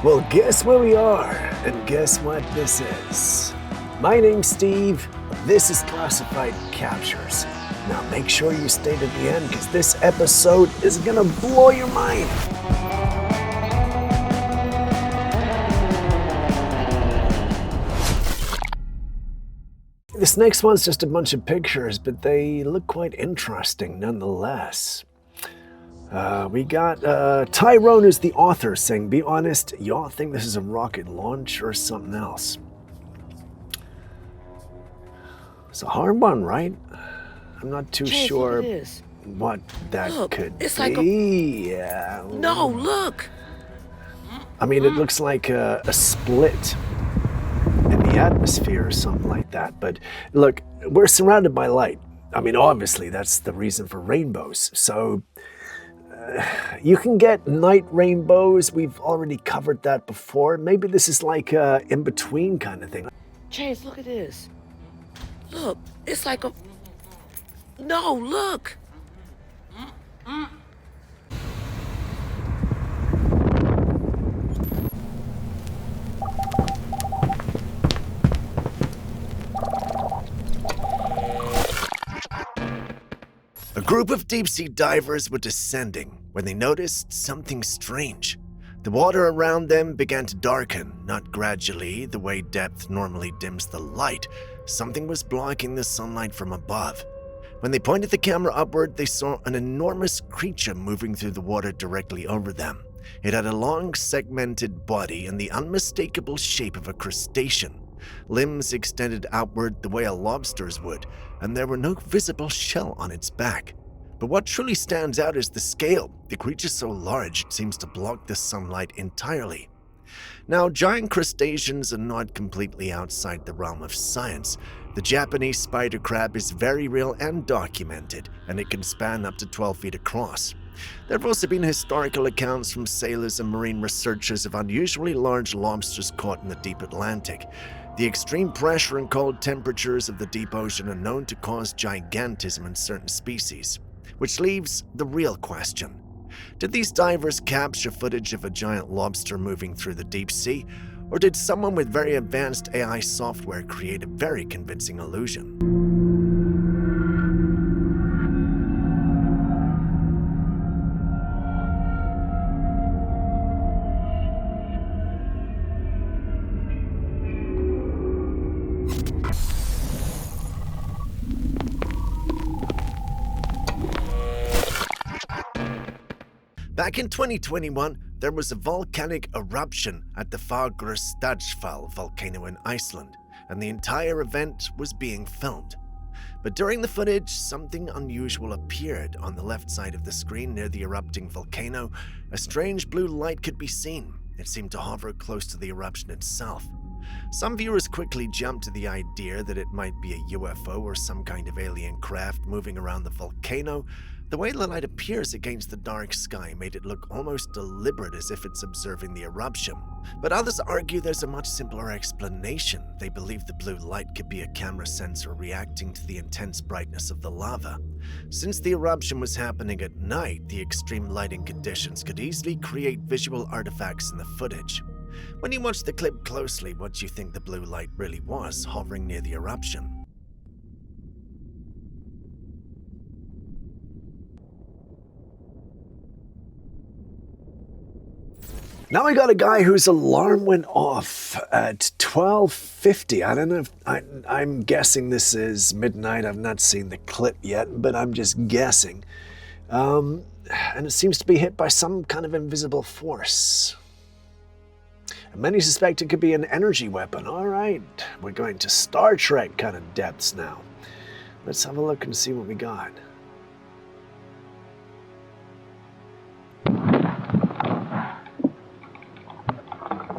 Well, guess where we are, and guess what this is. My name's Steve, this is Classified Captures. Now make sure you stay to the end, because this episode is gonna blow your mind. This next one's just a bunch of pictures, but they look quite interesting nonetheless. We got Tyrone is the author saying, be honest, y'all think this is a rocket launch or something else? It's a hard one, right? I'm not too sure what that could be. Like yeah. No, look! I mean, it looks like a split in the atmosphere or something like that. But look, we're surrounded by light. I mean, obviously, that's the reason for rainbows. So you can get night rainbows. We've already covered that before. Maybe this is like a in-between kind of thing. Chase, look at this. Look, it's like a... No, look! A group of deep-sea divers were descending when they noticed something strange. The water around them began to darken, not gradually, the way depth normally dims the light. Something was blocking the sunlight from above. When they pointed the camera upward, they saw an enormous creature moving through the water directly over them. It had a long, segmented body and the unmistakable shape of a crustacean. Limbs extended outward the way a lobster's would, and there were no visible shell on its back. But what truly stands out is the scale. The creature so large it seems to block the sunlight entirely. Now, giant crustaceans are not completely outside the realm of science. The Japanese spider crab is very real and documented, and it can span up to 12 feet across. There have also been historical accounts from sailors and marine researchers of unusually large lobsters caught in the deep Atlantic. The extreme pressure and cold temperatures of the deep ocean are known to cause gigantism in certain species, which leaves the real question. Did these divers capture footage of a giant lobster moving through the deep sea, or did someone with very advanced AI software create a very convincing illusion? Back in 2021, there was a volcanic eruption at the Fagradalsfjall volcano in Iceland, and the entire event was being filmed. But during the footage, something unusual appeared on the left side of the screen near the erupting volcano. A strange blue light could be seen. It seemed to hover close to the eruption itself. Some viewers quickly jumped to the idea that it might be a UFO or some kind of alien craft moving around the volcano. The way the light appears against the dark sky made it look almost deliberate, as if it's observing the eruption. But others argue there's a much simpler explanation. They believe the blue light could be a camera sensor reacting to the intense brightness of the lava. Since the eruption was happening at night, the extreme lighting conditions could easily create visual artifacts in the footage. When you watch the clip closely, what do you think the blue light really was, hovering near the eruption? Now we got a guy whose alarm went off at 12:50. I don't know if I'm guessing this is midnight. I've not seen the clip yet, but I'm just guessing. And it seems to be hit by some kind of invisible force. And many suspect it could be an energy weapon. All right, we're going to Star Trek kind of depths now. Let's have a look and see what we got.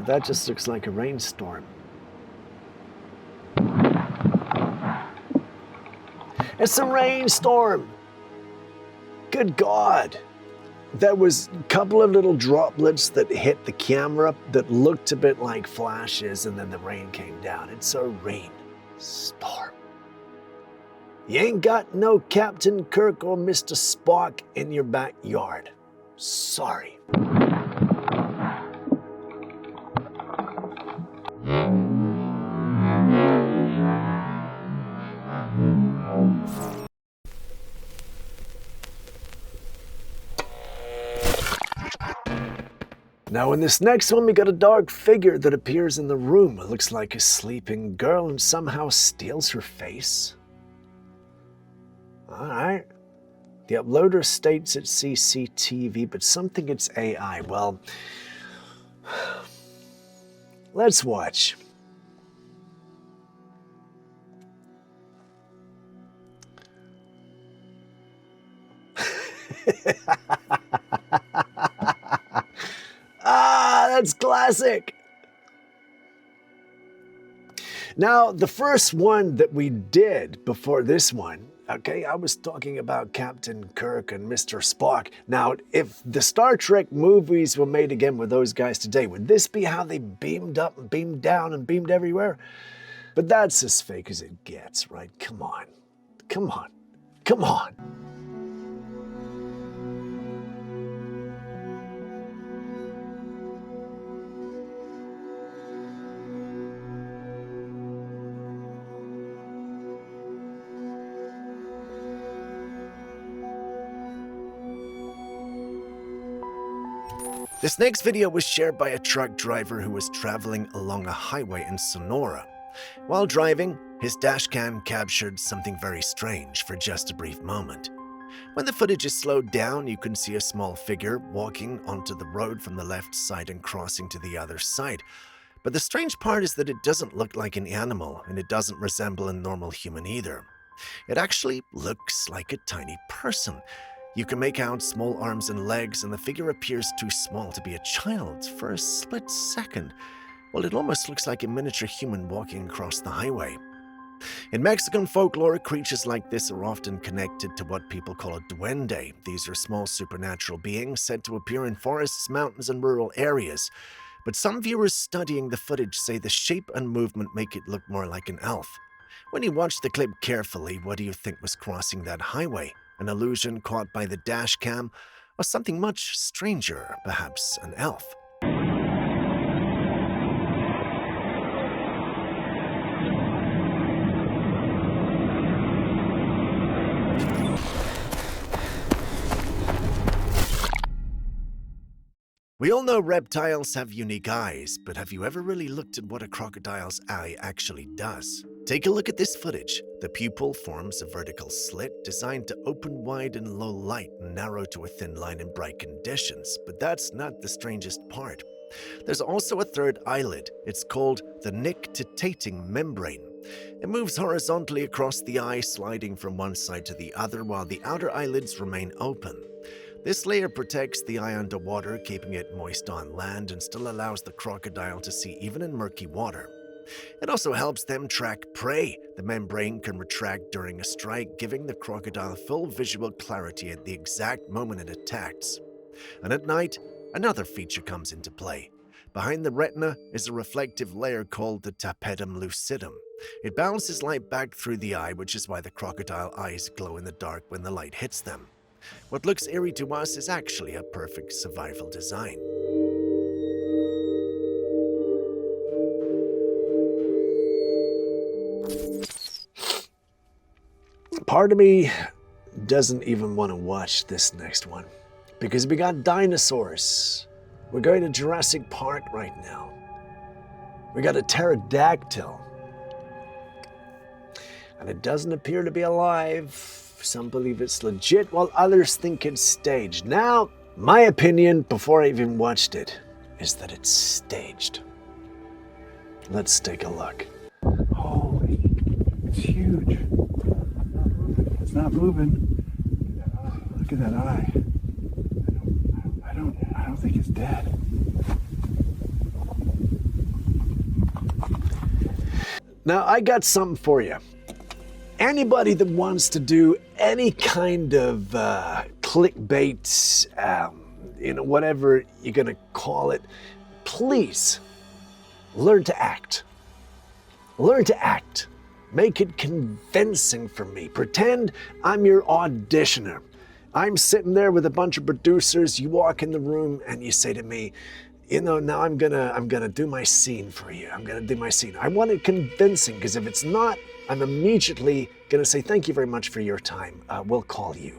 That just looks like a rainstorm. It's a rainstorm! Good God! There was a couple of little droplets that hit the camera that looked a bit like flashes, and then the rain came down. It's a rainstorm. You ain't got no Captain Kirk or Mr. Spock in your backyard. Sorry. Now in this next one, we got a dark figure that appears in the room. It looks like a sleeping girl and somehow steals her face. Alright. The uploader states it's CCTV, but something it's AI. Well, let's watch. That's classic. Now, the first one that we did before this one, okay, I was talking about Captain Kirk and Mr. Spock. Now, if the Star Trek movies were made again with those guys today, would this be how they beamed up and beamed down and beamed everywhere? But that's as fake as it gets, right? Come on. Come on. Come on. This next video was shared by a truck driver who was traveling along a highway in Sonora. While driving, his dashcam captured something very strange for just a brief moment. When the footage is slowed down, you can see a small figure walking onto the road from the left side and crossing to the other side. But the strange part is that it doesn't look like an animal, and it doesn't resemble a normal human either. It actually looks like a tiny person. You can make out small arms and legs, and the figure appears too small to be a child for a split second. Well, it almost looks like a miniature human walking across the highway. In Mexican folklore, creatures like this are often connected to what people call a duende. These are small supernatural beings said to appear in forests, mountains, and rural areas. But some viewers studying the footage say the shape and movement make it look more like an elf. When you watch the clip carefully, what do you think was crossing that highway? An illusion caught by the dash cam, or something much stranger, perhaps an elf? We all know reptiles have unique eyes, but have you ever really looked at what a crocodile's eye actually does? Take a look at this footage. The pupil forms a vertical slit designed to open wide in low light and narrow to a thin line in bright conditions. But that's not the strangest part. There's also a third eyelid. It's called the nictitating membrane. It moves horizontally across the eye, sliding from one side to the other, while the outer eyelids remain open. This layer protects the eye underwater, keeping it moist on land, and still allows the crocodile to see even in murky water. It also helps them track prey. The membrane can retract during a strike, giving the crocodile full visual clarity at the exact moment it attacks. And at night, another feature comes into play. Behind the retina is a reflective layer called the tapetum lucidum. It bounces light back through the eye, which is why the crocodile eyes glow in the dark when the light hits them. What looks eerie to us is actually a perfect survival design. Part of me doesn't even want to watch this next one because we got dinosaurs. We're going to Jurassic Park right now. We got a pterodactyl. And it doesn't appear to be alive. Some believe it's legit, while others think it's staged. Now, my opinion, before I even watched it, is that it's staged. Let's take a look. Holy, it's huge. It's not moving. Look at that eye. I don't think it's dead. Now, I got something for you. Anybody that wants to do any kind of clickbait, whatever you're gonna call it, please learn to act. Learn to act. Make it convincing for me. Pretend I'm your auditioner. I'm sitting there with a bunch of producers. You walk in the room and you say to me, now I'm gonna do my scene for you. I'm gonna do my scene. I want it convincing, because if it's not, I'm immediately gonna say, thank you very much for your time. We'll call you.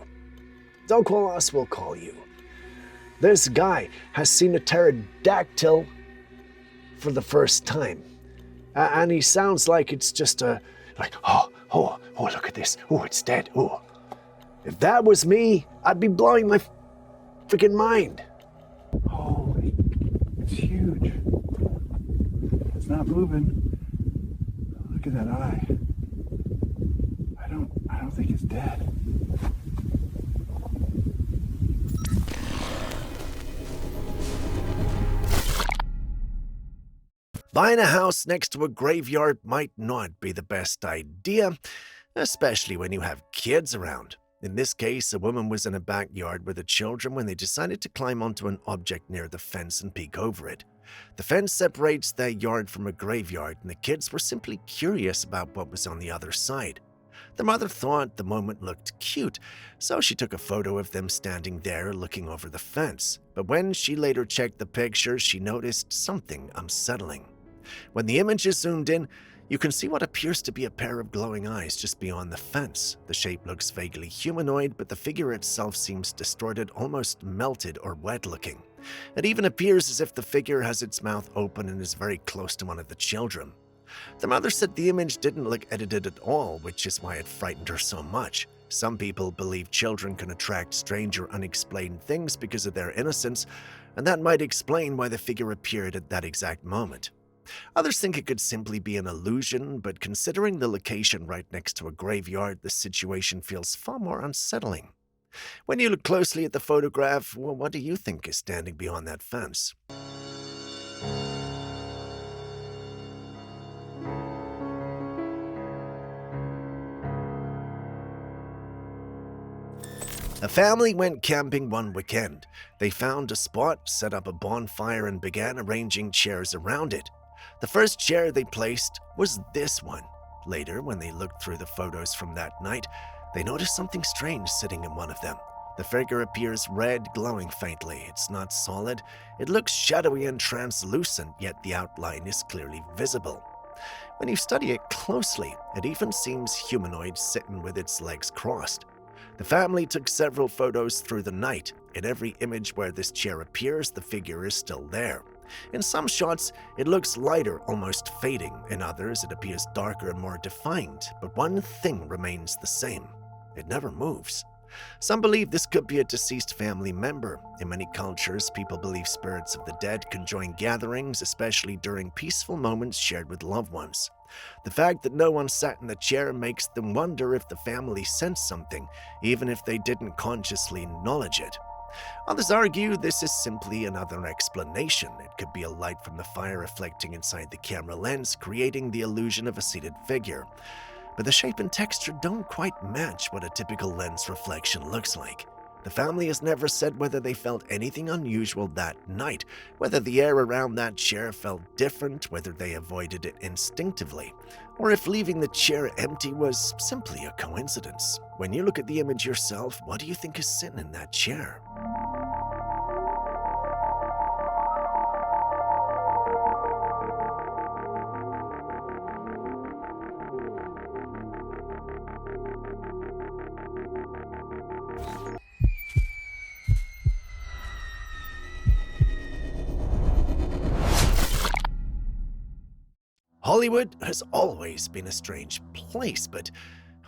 Don't call us, we'll call you. This guy has seen a pterodactyl for the first time. And he sounds like it's just oh, look at this. Oh, it's dead. Oh. If that was me, I'd be blowing my freaking mind. Holy, it's huge. It's not moving. Look at that eye. I don't think it's dead. Buying a house next to a graveyard might not be the best idea, especially when you have kids around. In this case, a woman was in a backyard with the children when they decided to climb onto an object near the fence and peek over it. The fence separates their yard from a graveyard, and the kids were simply curious about what was on the other side. The mother thought the moment looked cute, so she took a photo of them standing there looking over the fence. But when she later checked the pictures, she noticed something unsettling. When the image is zoomed in, you can see what appears to be a pair of glowing eyes just beyond the fence. The shape looks vaguely humanoid, but the figure itself seems distorted, almost melted or wet-looking. It even appears as if the figure has its mouth open and is very close to one of the children. The mother said the image didn't look edited at all, which is why it frightened her so much. Some people believe children can attract strange or unexplained things because of their innocence, and that might explain why the figure appeared at that exact moment. Others think it could simply be an illusion, but considering the location right next to a graveyard, the situation feels far more unsettling. When you look closely at the photograph, well, what do you think is standing beyond that fence? A family went camping one weekend. They found a spot, set up a bonfire, and began arranging chairs around it. The first chair they placed was this one. Later, when they looked through the photos from that night, they noticed something strange sitting in one of them. The figure appears red, glowing faintly. It's not solid. It looks shadowy and translucent, yet the outline is clearly visible. When you study it closely, it even seems humanoid, sitting with its legs crossed. The family took several photos through the night. In every image where this chair appears, the figure is still there. In some shots, it looks lighter, almost fading. In others, it appears darker and more defined. But one thing remains the same. It never moves. Some believe this could be a deceased family member. In many cultures, people believe spirits of the dead can join gatherings, especially during peaceful moments shared with loved ones. The fact that no one sat in the chair makes them wonder if the family sensed something, even if they didn't consciously acknowledge it. Others argue this is simply another explanation. It could be a light from the fire reflecting inside the camera lens, creating the illusion of a seated figure. But the shape and texture don't quite match what a typical lens reflection looks like. The family has never said whether they felt anything unusual that night, whether the air around that chair felt different, whether they avoided it instinctively, or if leaving the chair empty was simply a coincidence. When you look at the image yourself, what do you think is sitting in that chair? Hollywood has always been a strange place, but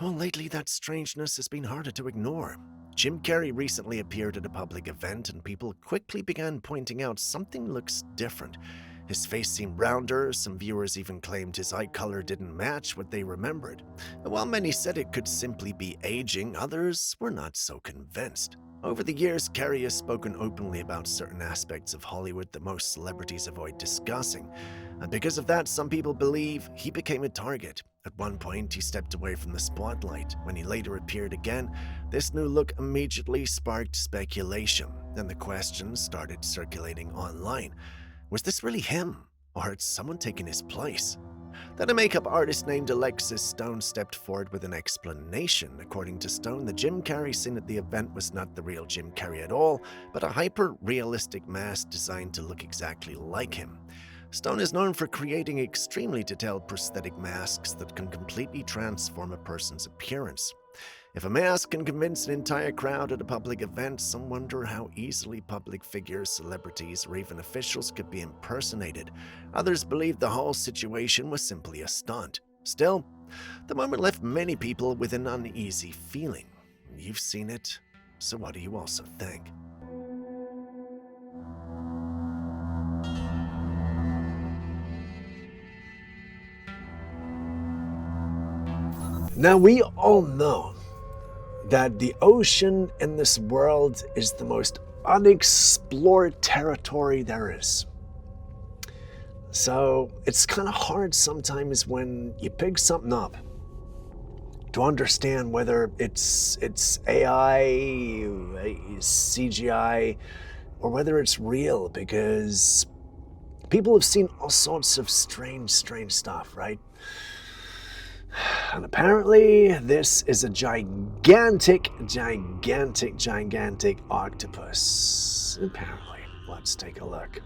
lately that strangeness has been harder to ignore. Jim Carrey recently appeared at a public event, and people quickly began pointing out something looks different. His face seemed rounder. Some viewers even claimed his eye color didn't match what they remembered. While many said it could simply be aging, others were not so convinced. Over the years, Carrey has spoken openly about certain aspects of Hollywood that most celebrities avoid discussing. And because of that, some people believe he became a target. At one point, he stepped away from the spotlight. When he later appeared again, this new look immediately sparked speculation. Then the questions started circulating online. Was this really him? Or had someone taken his place? Then a makeup artist named Alexis Stone stepped forward with an explanation. According to Stone, the Jim Carrey seen at the event was not the real Jim Carrey at all, but a hyper-realistic mask designed to look exactly like him. Stone is known for creating extremely detailed prosthetic masks that can completely transform a person's appearance. If a mask can convince an entire crowd at a public event, some wonder how easily public figures, celebrities, or even officials could be impersonated. Others believe the whole situation was simply a stunt. Still, the moment left many people with an uneasy feeling. You've seen it, so what do you also think? Now, we all know that the ocean in this world is the most unexplored territory there is. So it's kind of hard sometimes when you pick something up to understand whether it's AI, CGI, or whether it's real, because people have seen all sorts of strange stuff, right? And apparently this is a gigantic octopus. Apparently. Let's take a look.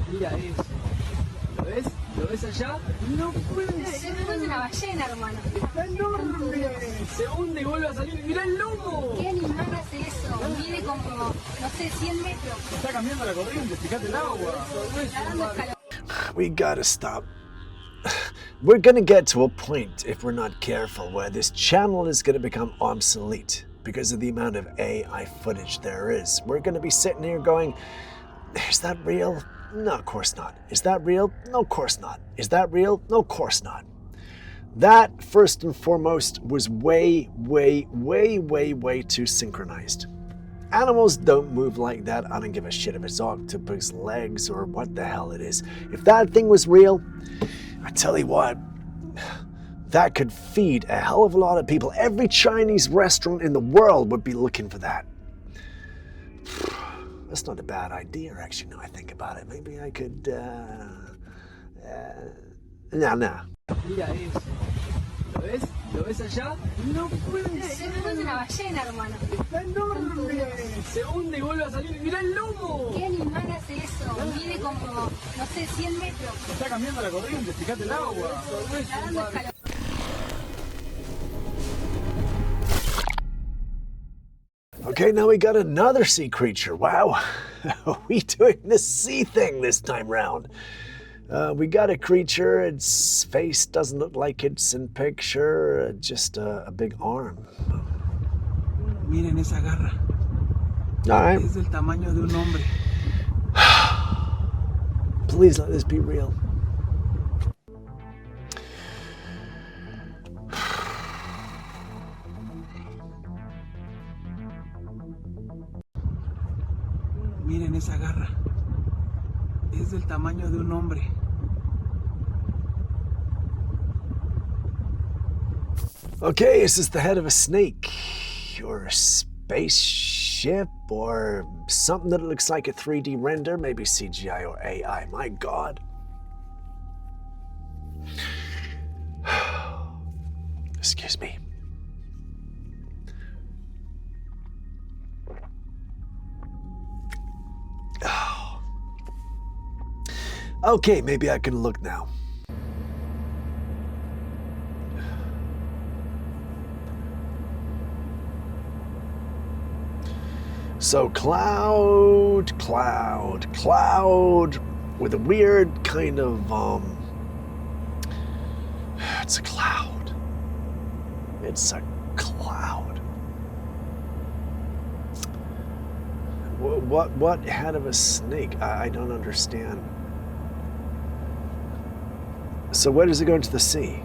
Mira eso. ¿Lo ves? ¿Lo ves allá? No puede ser. Es una ballena, hermano. Está enorme. Se hunde y vuelve a salir. ¡Mirá el lomo! ¿Qué animal hace eso? Mide como, no sé, 100 metros. Está cambiando la corriente. Fíjate el agua. Está dando escalón. We gotta stop. We're gonna get to a point, if we're not careful, where this channel is gonna become obsolete because of the amount of AI footage there is. We're gonna be sitting here going, is that real? No, of course not. Is that real? No, of course not. Is that real? No, of course not. That, first and foremost, was way too synchronized. Animals don't move like that. I don't give a shit if it's octopus legs or what the hell it is. If that thing was real, I tell you what, that could feed a hell of a lot of people. Every Chinese restaurant in the world would be looking for that. That's not a bad idea, actually, now I think about it. Maybe I could, nah. Mira eso. ¿Lo ves? ¿Lo ves allá? No puede ser. Es una ballena, hermano. Está enorme. Se hunde y vuelve a salir. ¡Mirá el lomo! ¿Qué animal hace eso? Mide como, no sé, 100 metros. Está cambiando la corriente. Fíjate el agua. Está dando escalón. Okay, now we got another sea creature. Wow, are we doing the sea thing this time round? We got a creature, its face doesn't look like it's in picture, just a big arm. Miren esa garra. All right. Es del tamaño de un hombre. Please let this be real. Miren esa garra. Es del tamaño de un hombre. Okay, is this the head of a snake? Or a spaceship? Or something that looks like a 3D render? Maybe CGI or AI. My God. Excuse me. Oh. Okay, maybe I can look now. So cloud with a weird kind of, it's a cloud. It's a cloud. What head of a snake? I don't understand. So where does it go into the sea?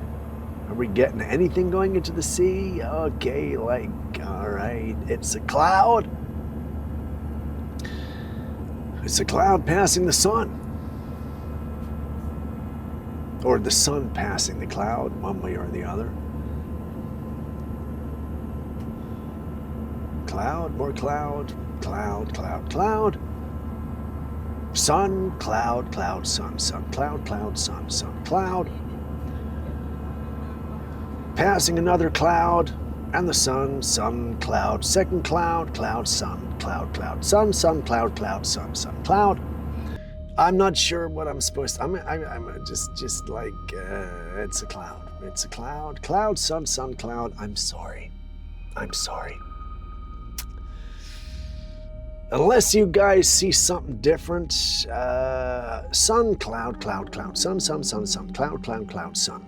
Are we getting anything going into the sea? Okay, like, all right, it's a cloud. It's a cloud passing the sun. Or the sun passing the cloud, one way or the other. Cloud, more cloud, cloud, cloud, cloud. Sun, cloud, cloud, sun, sun, cloud, cloud, sun, sun, cloud. Passing another cloud, and the sun, sun, cloud, second cloud, cloud, sun, cloud, cloud, sun, sun, cloud, cloud, sun, sun, cloud. I'm not sure what I'm supposed to, I'm just like, it's a cloud. It's a cloud, cloud, sun, sun, cloud. I'm sorry. I'm sorry. Unless you guys see something different, sun, cloud, cloud, cloud, sun, sun, sun, sun, cloud, cloud, cloud, sun.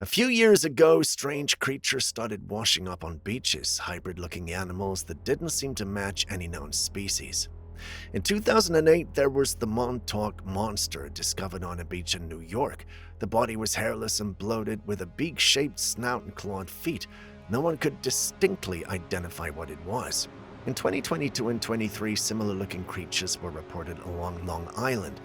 A few years ago, strange creatures started washing up on beaches, hybrid-looking animals that didn't seem to match any known species. In 2008, there was the Montauk Monster discovered on a beach in New York. The body was hairless and bloated with a beak-shaped snout and clawed feet. No one could distinctly identify what it was. In 2022 and 23, similar-looking creatures were reported along Long Island.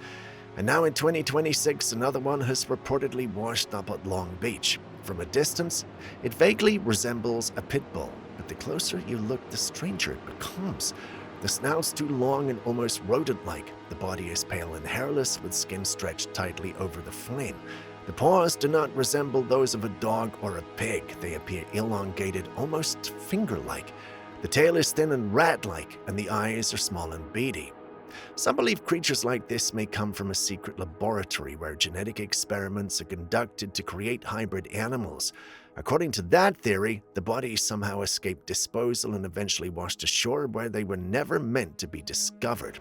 And now in 2026, another one has reportedly washed up at Long Beach. From a distance, it vaguely resembles a pit bull, but the closer you look, the stranger it becomes. The snout's too long and almost rodent-like. The body is pale and hairless, with skin stretched tightly over the frame. The paws do not resemble those of a dog or a pig. They appear elongated, almost finger-like. The tail is thin and rat-like, and the eyes are small and beady. Some believe creatures like this may come from a secret laboratory where genetic experiments are conducted to create hybrid animals. According to that theory, the bodies somehow escaped disposal and eventually washed ashore where they were never meant to be discovered.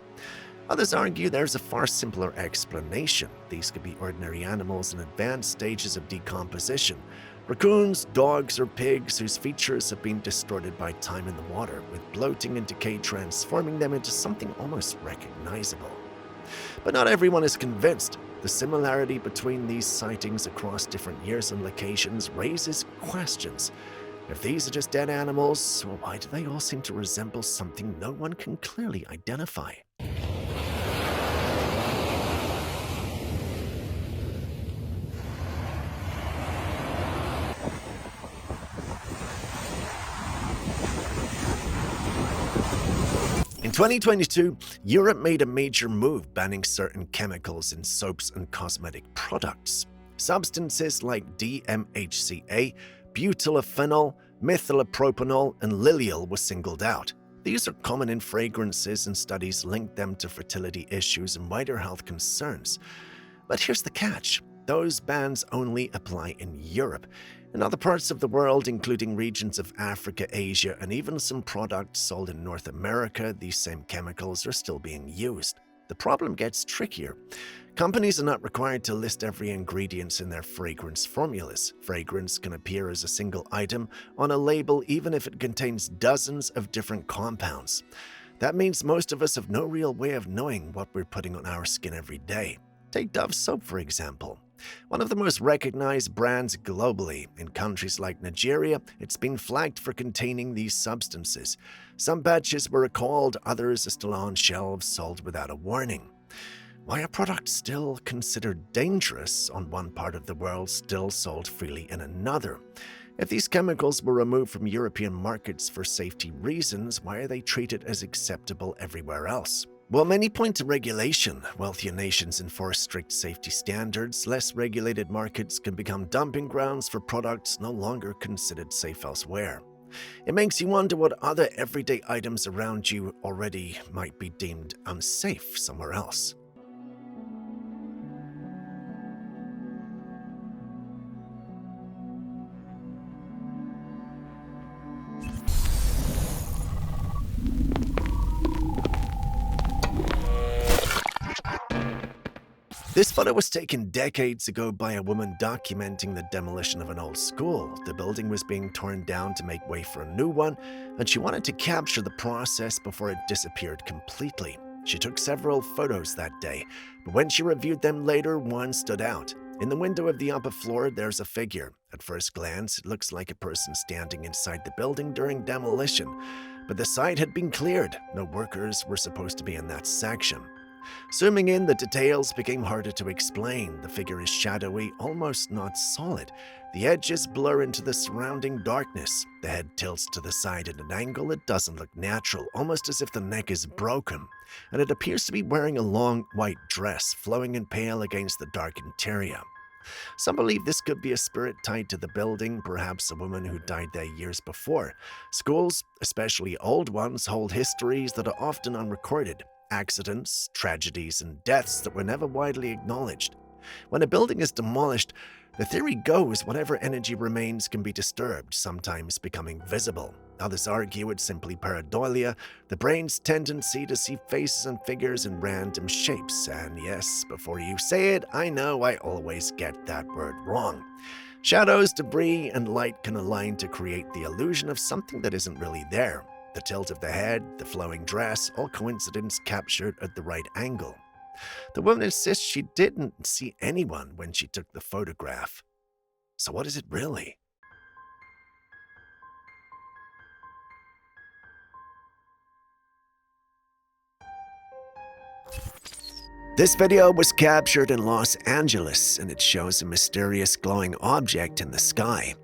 Others argue there's a far simpler explanation. These could be ordinary animals in advanced stages of decomposition. Raccoons, dogs, or pigs whose features have been distorted by time in the water, with bloating and decay transforming them into something almost recognizable. But not everyone is convinced. The similarity between these sightings across different years and locations raises questions. If these are just dead animals, well, why do they all seem to resemble something no one can clearly identify? In 2022, Europe made a major move banning certain chemicals in soaps and cosmetic products. Substances like DMHCA, butylphenol, methylopropanol, and lilial were singled out. These are common in fragrances, and studies link them to fertility issues and wider health concerns. But here's the catch. Those bans only apply in Europe. In other parts of the world, including regions of Africa, Asia, and even some products sold in North America, these same chemicals are still being used. The problem gets trickier. Companies are not required to list every ingredient in their fragrance formulas. Fragrance can appear as a single item on a label even if it contains dozens of different compounds. That means most of us have no real way of knowing what we're putting on our skin every day. Take Dove soap, for example. One of the most recognized brands globally. In countries like Nigeria, it's been flagged for containing these substances. Some batches were recalled, others are still on shelves sold without a warning. Why are products still considered dangerous on one part of the world still sold freely in another? If these chemicals were removed from European markets for safety reasons, why are they treated as acceptable everywhere else? While many point to regulation, wealthier nations enforce strict safety standards, less regulated markets can become dumping grounds for products no longer considered safe elsewhere. It makes you wonder what other everyday items around you already might be deemed unsafe somewhere else. This photo was taken decades ago by a woman documenting the demolition of an old school. The building was being torn down to make way for a new one, and she wanted to capture the process before it disappeared completely. She took several photos that day, but when she reviewed them later, one stood out. In the window of the upper floor, there's a figure. At first glance, it looks like a person standing inside the building during demolition, but the site had been cleared. No workers were supposed to be in that section. Zooming in, the details became harder to explain. The figure is shadowy, almost not solid. The edges blur into the surrounding darkness. The head tilts to the side at an angle that doesn't look natural, almost as if the neck is broken. And it appears to be wearing a long white dress, flowing and pale against the dark interior. Some believe this could be a spirit tied to the building, perhaps a woman who died there years before. Schools, especially old ones, hold histories that are often unrecorded, accidents, tragedies, and deaths that were never widely acknowledged. When a building is demolished, the theory goes whatever energy remains can be disturbed, sometimes becoming visible. Others argue it's simply pareidolia, the brain's tendency to see faces and figures in random shapes. And yes, before you say it, I know I always get that word wrong. Shadows, debris, and light can align to create the illusion of something that isn't really there. The tilt of the head, the flowing dress, all coincidence captured at the right angle. The woman insists she didn't see anyone when she took the photograph. So what is it really? This video was captured in Los Angeles, and it shows a mysterious glowing object in the sky.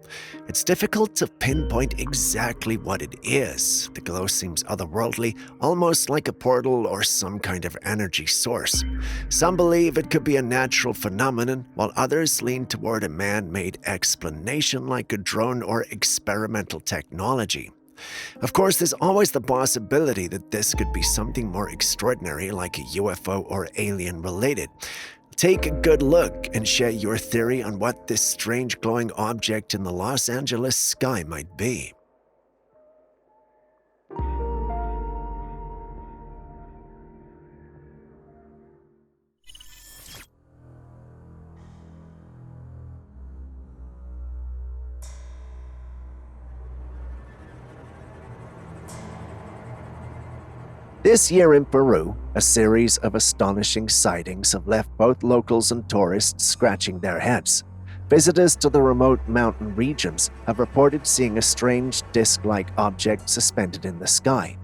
It's difficult to pinpoint exactly what it is. The glow seems otherworldly, almost like a portal or some kind of energy source. Some believe it could be a natural phenomenon, while others lean toward a man-made explanation like a drone or experimental technology. Of course, there's always the possibility that this could be something more extraordinary like a UFO or alien related. Take a good look and share your theory on what this strange glowing object in the Los Angeles sky might be. This year in Peru, a series of astonishing sightings have left both locals and tourists scratching their heads. Visitors to the remote mountain regions have reported seeing a strange disc-like object suspended in the sky.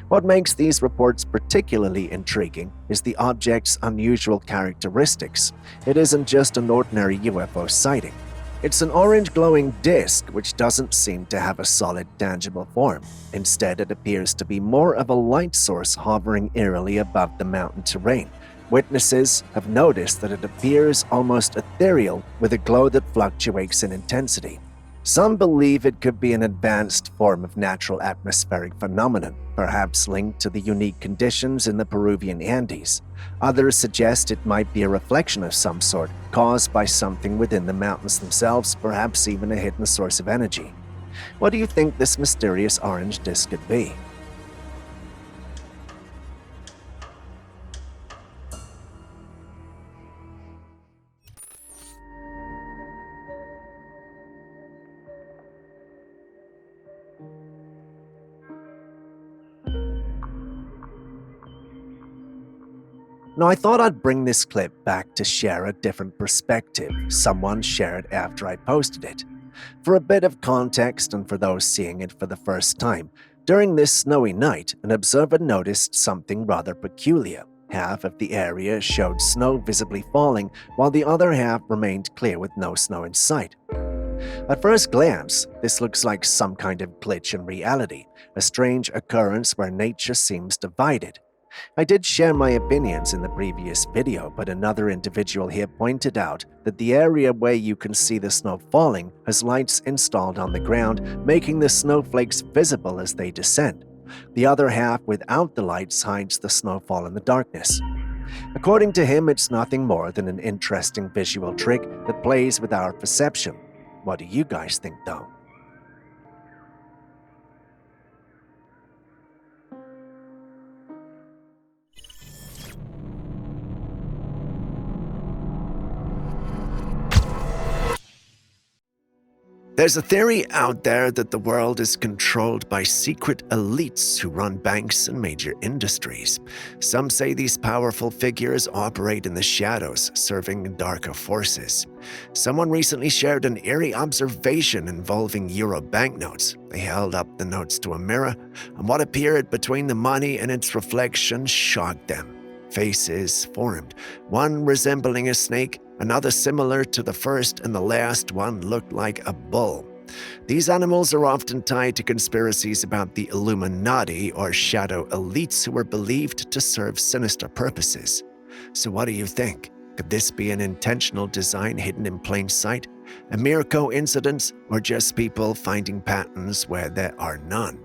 What makes these reports particularly intriguing is the object's unusual characteristics. It isn't just an ordinary UFO sighting. It's an orange glowing disc which doesn't seem to have a solid, tangible form. Instead, it appears to be more of a light source hovering eerily above the mountain terrain. Witnesses have noticed that it appears almost ethereal, with a glow that fluctuates in intensity. Some believe it could be an advanced form of natural atmospheric phenomenon, perhaps linked to the unique conditions in the Peruvian Andes. Others suggest it might be a reflection of some sort, caused by something within the mountains themselves, perhaps even a hidden source of energy. What do you think this mysterious orange disc could be? Now, I thought I'd bring this clip back to share a different perspective someone shared after I posted it. For a bit of context and for those seeing it for the first time, during this snowy night, an observer noticed something rather peculiar. Half of the area showed snow visibly falling, while the other half remained clear with no snow in sight. At first glance, this looks like some kind of glitch in reality, a strange occurrence where nature seems divided. I did share my opinions in the previous video, but another individual here pointed out that the area where you can see the snow falling has lights installed on the ground, making the snowflakes visible as they descend. The other half without the lights hides the snowfall in the darkness. According to him, it's nothing more than an interesting visual trick that plays with our perception. What do you guys think, though? There's a theory out there that the world is controlled by secret elites who run banks and major industries. Some say these powerful figures operate in the shadows, serving darker forces. Someone recently shared an eerie observation involving euro banknotes. They held up the notes to a mirror, and what appeared between the money and its reflection shocked them. Faces formed, one resembling a snake, another similar to the first, and the last one looked like a bull. These animals are often tied to conspiracies about the Illuminati or shadow elites who are believed to serve sinister purposes. So what do you think? Could this be an intentional design hidden in plain sight, a mere coincidence, or just people finding patterns where there are none?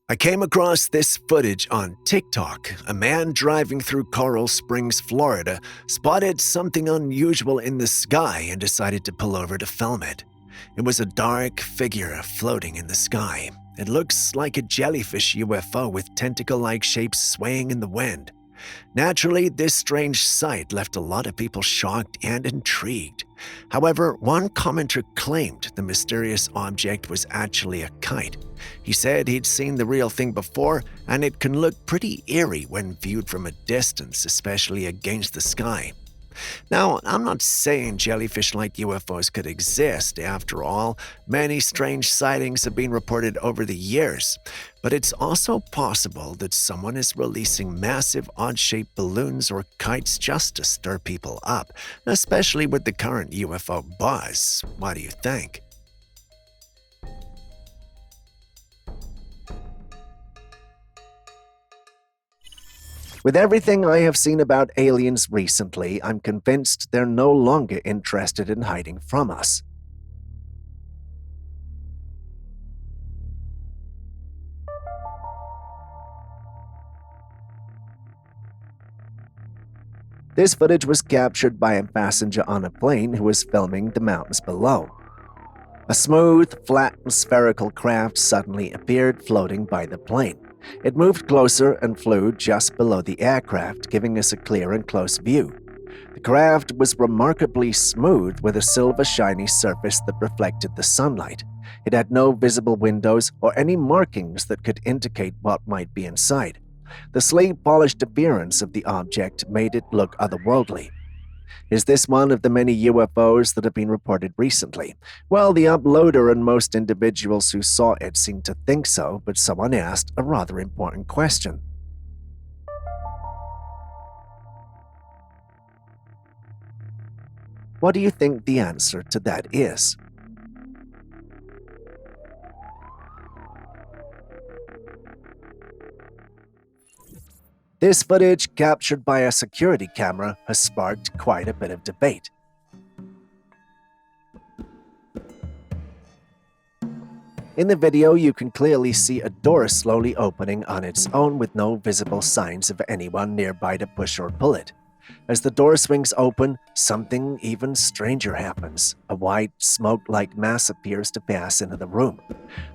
I came across this footage on TikTok. A man driving through Coral Springs, Florida, spotted something unusual in the sky and decided to pull over to film it. It was a dark figure floating in the sky. It looks like a jellyfish UFO with tentacle-like shapes swaying in the wind. Naturally, this strange sight left a lot of people shocked and intrigued. However, one commenter claimed the mysterious object was actually a kite. He said he'd seen the real thing before, and it can look pretty eerie when viewed from a distance, especially against the sky. Now, I'm not saying jellyfish-like UFOs could exist. After all, many strange sightings have been reported over the years. But it's also possible that someone is releasing massive odd-shaped balloons or kites just to stir people up, especially with the current UFO buzz. What do you think? With everything I have seen about aliens recently, I'm convinced they're no longer interested in hiding from us. This footage was captured by a passenger on a plane who was filming the mountains below. A smooth, flat, spherical craft suddenly appeared floating by the plane. It moved closer and flew just below the aircraft, giving us a clear and close view. The craft was remarkably smooth with a silver shiny surface that reflected the sunlight. It had no visible windows or any markings that could indicate what might be inside. The sleek-polished appearance of the object made it look otherworldly. Is this one of the many UFOs that have been reported recently? Well, the uploader and most individuals who saw it seemed to think so, but someone asked a rather important question. What do you think the answer to that is? This footage, captured by a security camera, has sparked quite a bit of debate. In the video, you can clearly see a door slowly opening on its own with no visible signs of anyone nearby to push or pull it. As the door swings open, something even stranger happens. A white, smoke-like mass appears to pass into the room.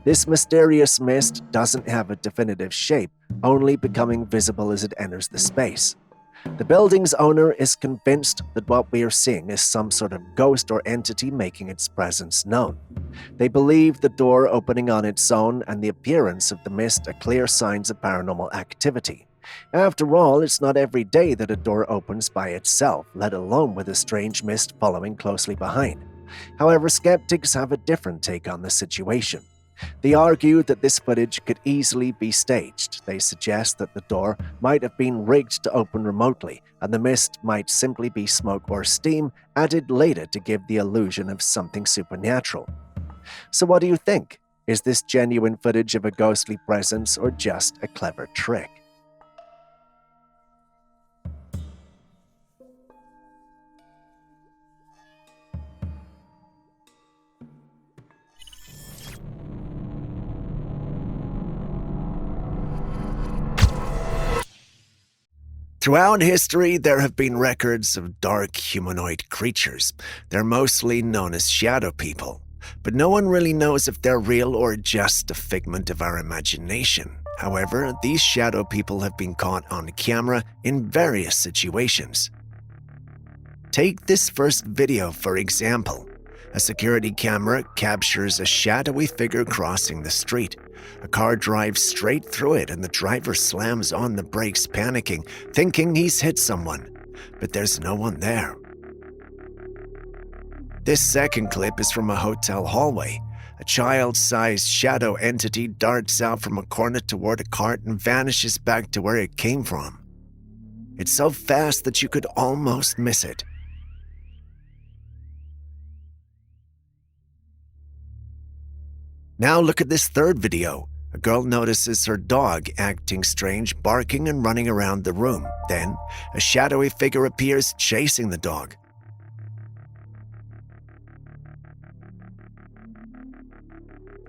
This mysterious mist doesn't have a definitive shape, only becoming visible as it enters the space. The building's owner is convinced that what we are seeing is some sort of ghost or entity making its presence known. They believe the door opening on its own and the appearance of the mist are clear signs of paranormal activity. After all, it's not every day that a door opens by itself, let alone with a strange mist following closely behind. However, skeptics have a different take on the situation. They argue that this footage could easily be staged. They suggest that the door might have been rigged to open remotely, and the mist might simply be smoke or steam added later to give the illusion of something supernatural. So what do you think? Is this genuine footage of a ghostly presence or just a clever trick? Throughout history, there have been records of dark humanoid creatures. They're mostly known as shadow people, but no one really knows if they're real or just a figment of our imagination. However, these shadow people have been caught on camera in various situations. Take this first video, for example. A security camera captures a shadowy figure crossing the street. A car drives straight through it and the driver slams on the brakes, panicking, thinking he's hit someone. But there's no one there. This second clip is from a hotel hallway. A child-sized shadow entity darts out from a corner toward a cart and vanishes back to where it came from. It's so fast that you could almost miss it. Now look at this third video. A girl notices her dog acting strange, barking and running around the room. Then, a shadowy figure appears, chasing the dog.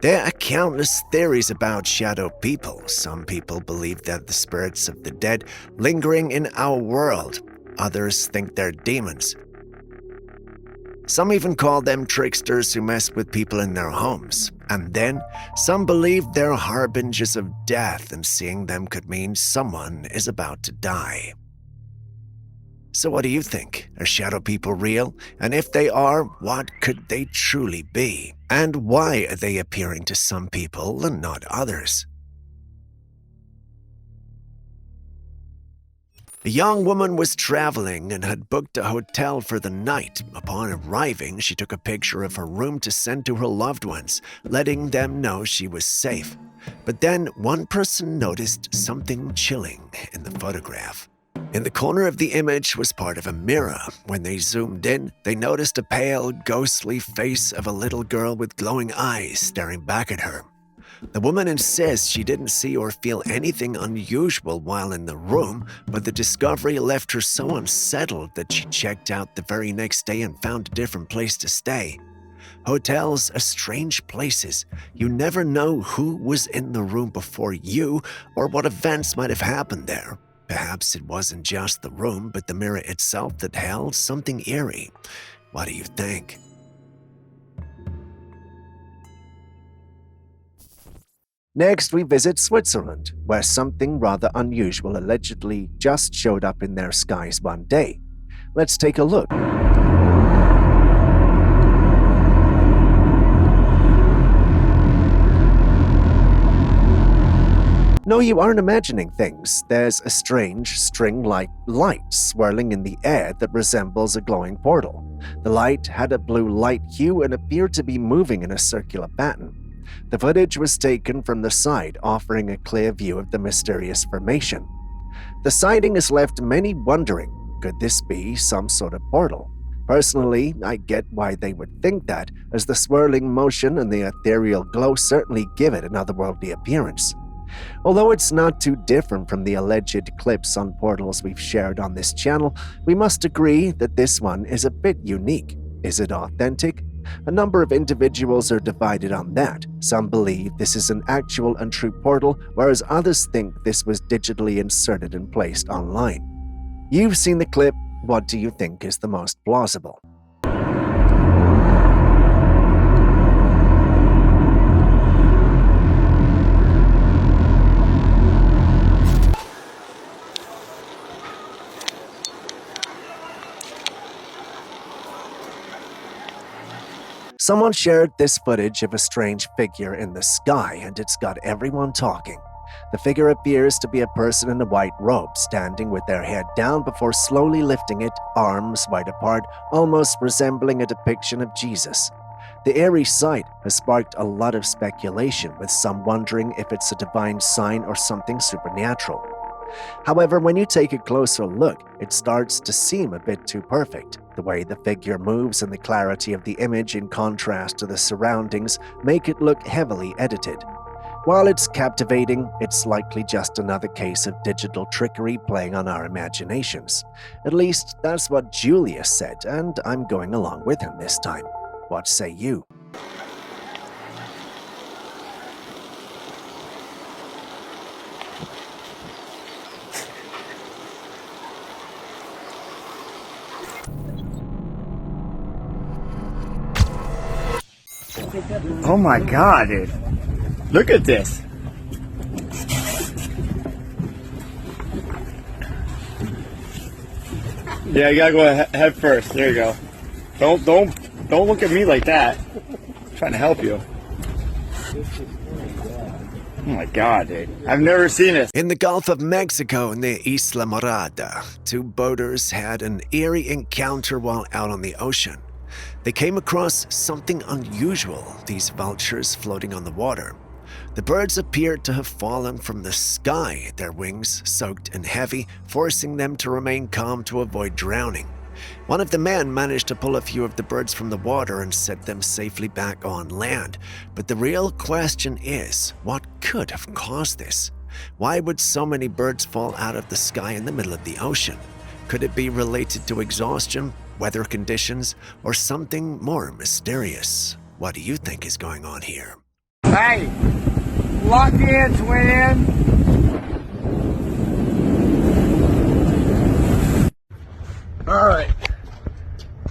There are countless theories about shadow people. Some people believe they're the spirits of the dead lingering in our world. Others think they're demons. Some even call them tricksters who mess with people in their homes. And then, some believe they're harbingers of death, and seeing them could mean someone is about to die. So what do you think? Are shadow people real? And if they are, what could they truly be? And why are they appearing to some people and not others? A young woman was traveling and had booked a hotel for the night. Upon arriving, she took a picture of her room to send to her loved ones, letting them know she was safe. But then one person noticed something chilling in the photograph. In the corner of the image was part of a mirror. When they zoomed in, they noticed a pale, ghostly face of a little girl with glowing eyes staring back at her. The woman insists she didn't see or feel anything unusual while in the room, but the discovery left her so unsettled that she checked out the very next day and found a different place to stay. Hotels are strange places. You never know who was in the room before you or what events might have happened there. Perhaps it wasn't just the room, but the mirror itself that held something eerie. What do you think? Next, we visit Switzerland, where something rather unusual allegedly just showed up in their skies one day. Let's take a look. No, you aren't imagining things. There's a strange, string-like light swirling in the air that resembles a glowing portal. The light had a blue light hue and appeared to be moving in a circular pattern. The footage was taken from the side, offering a clear view of the mysterious formation. The sighting has left many wondering, could this be some sort of portal? Personally, I get why they would think that, as the swirling motion and the ethereal glow certainly give it an otherworldly appearance. Although it's not too different from the alleged clips on portals we've shared on this channel, we must agree that this one is a bit unique. Is it authentic? A number of individuals are divided on that. Some believe this is an actual and true portal, whereas others think this was digitally inserted and placed online. You've seen the clip. What do you think is the most plausible? Someone shared this footage of a strange figure in the sky, and it's got everyone talking. The figure appears to be a person in a white robe, standing with their head down before slowly lifting it, arms wide apart, almost resembling a depiction of Jesus. The eerie sight has sparked a lot of speculation, with some wondering if it's a divine sign or something supernatural. However, when you take a closer look, it starts to seem a bit too perfect. The way the figure moves and the clarity of the image in contrast to the surroundings make it look heavily edited. While it's captivating, it's likely just another case of digital trickery playing on our imaginations. At least, that's what Julius said, and I'm going along with him this time. What say you? Oh my god, dude. Look at this. Yeah, you gotta go head first. There you go. Don't look at me like that. I'm trying to help you. Oh my god, dude. I've never seen this. In the Gulf of Mexico near Isla Morada, two boaters had an eerie encounter while out on the ocean. They came across something unusual, these vultures floating on the water. The birds appeared to have fallen from the sky, their wings soaked and heavy, forcing them to remain calm to avoid drowning. One of the men managed to pull a few of the birds from the water and set them safely back on land. But the real question is, what could have caused this? Why would so many birds fall out of the sky in the middle of the ocean? Could it be related to exhaustion, weather conditions, or something more mysterious? What do you think is going on here? Hey, lock in, twin. All right.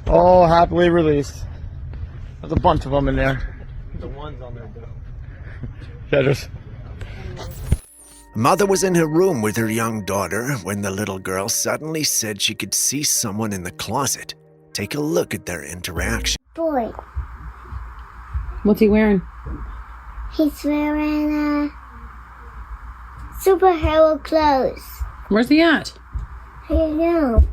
Oh, happily released. There's a bunch of them in there. The ones on there, though. Yeah, just. A mother was in her room with her young daughter when the little girl suddenly said she could see someone in the closet. Take a look at their interaction. Boy, What's he wearing? he's wearing superhero clothes. Where's he at? I don't know.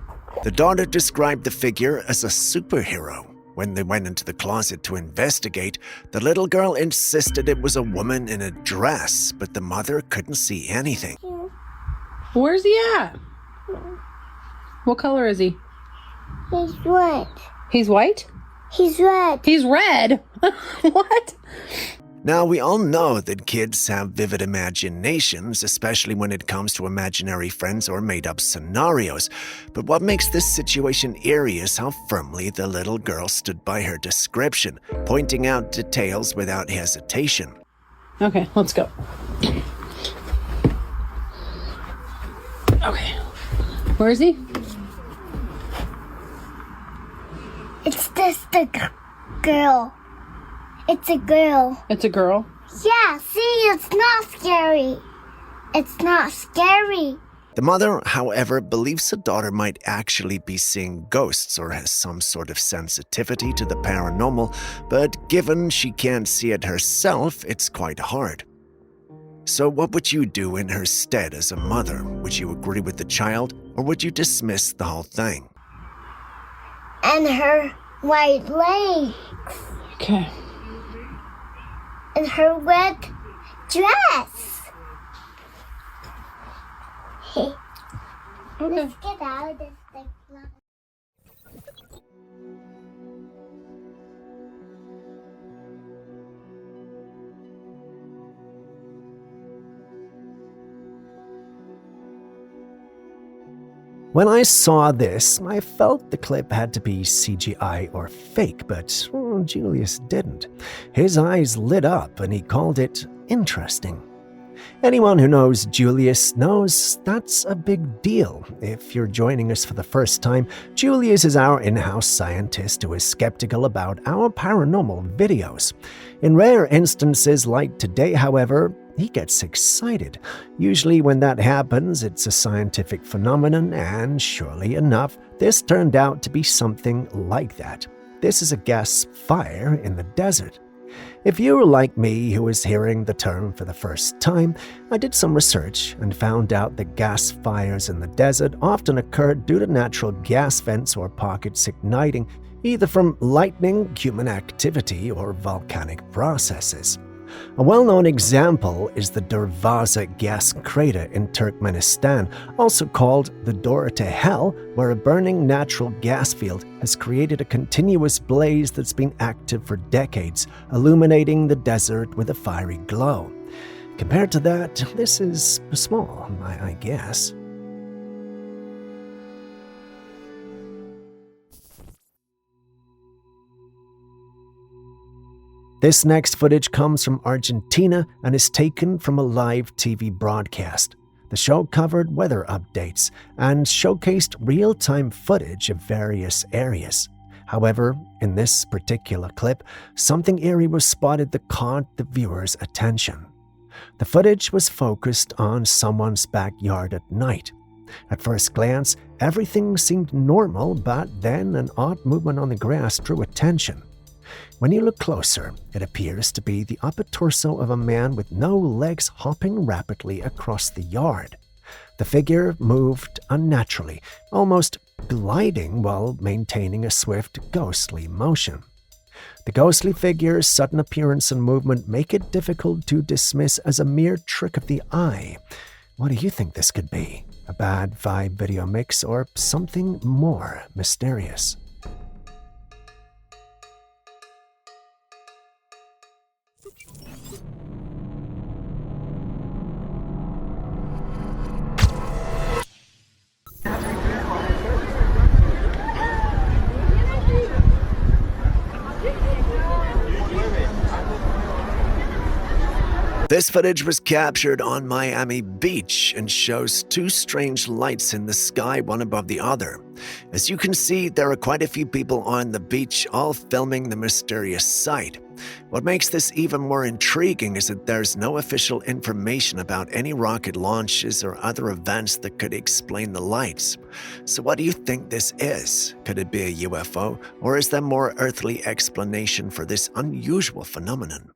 The daughter described the figure as a superhero. When they went into the closet to investigate, the little girl insisted it was a woman in a dress, but the mother couldn't see anything. Where's he at? What color is he? He's red. He's white? He's red. He's red. What? Now, we all know that kids have vivid imaginations, especially when it comes to imaginary friends or made-up scenarios. But what makes this situation eerie is how firmly the little girl stood by her description, pointing out details without hesitation. Okay, let's go. Okay. Where is he? It's just a girl. It's a girl. It's a girl. Yeah, see, it's not scary. It's not scary. The mother, however, believes her daughter might actually be seeing ghosts or has some sort of sensitivity to the paranormal, but given she can't see it herself, it's quite hard. So what would you do in her stead as a mother? Would you agree with the child, or would you dismiss the whole thing? And her white legs. Okay. And her red dress. Okay. Let's get out of this thing. When I saw this, I felt the clip had to be CGI or fake, but Julius didn't. His eyes lit up and he called it interesting. Anyone who knows Julius knows that's a big deal. If you're joining us for the first time, Julius is our in-house scientist who is skeptical about our paranormal videos. In rare instances like today, however, he gets excited. Usually when that happens, it's a scientific phenomenon, and surely enough, this turned out to be something like that. This is a gas fire in the desert. If you're like me who is hearing the term for the first time, I did some research and found out that gas fires in the desert often occur due to natural gas vents or pockets igniting, either from lightning, human activity, or volcanic processes. A well-known example is the Darvaza gas crater in Turkmenistan, also called the Door to Hell, where a burning natural gas field has created a continuous blaze that's been active for decades, illuminating the desert with a fiery glow. Compared to that, this is small, I guess. This next footage comes from Argentina and is taken from a live TV broadcast. The show covered weather updates and showcased real-time footage of various areas. However, in this particular clip, something eerie was spotted that caught the viewer's attention. The footage was focused on someone's backyard at night. At first glance, everything seemed normal, but then an odd movement on the grass drew attention. When you look closer, it appears to be the upper torso of a man with no legs hopping rapidly across the yard. The figure moved unnaturally, almost gliding while maintaining a swift, ghostly motion. The ghostly figure's sudden appearance and movement make it difficult to dismiss as a mere trick of the eye. What do you think this could be? a bad vibe video mix, or something more mysterious? This footage was captured on Miami Beach and shows two strange lights in the sky, one above the other. As you can see, there are quite a few people on the beach, all filming the mysterious sight. What makes this even more intriguing is that there's no official information about any rocket launches or other events that could explain the lights. So what do you think this is? Could it be a UFO, or is there more earthly explanation for this unusual phenomenon?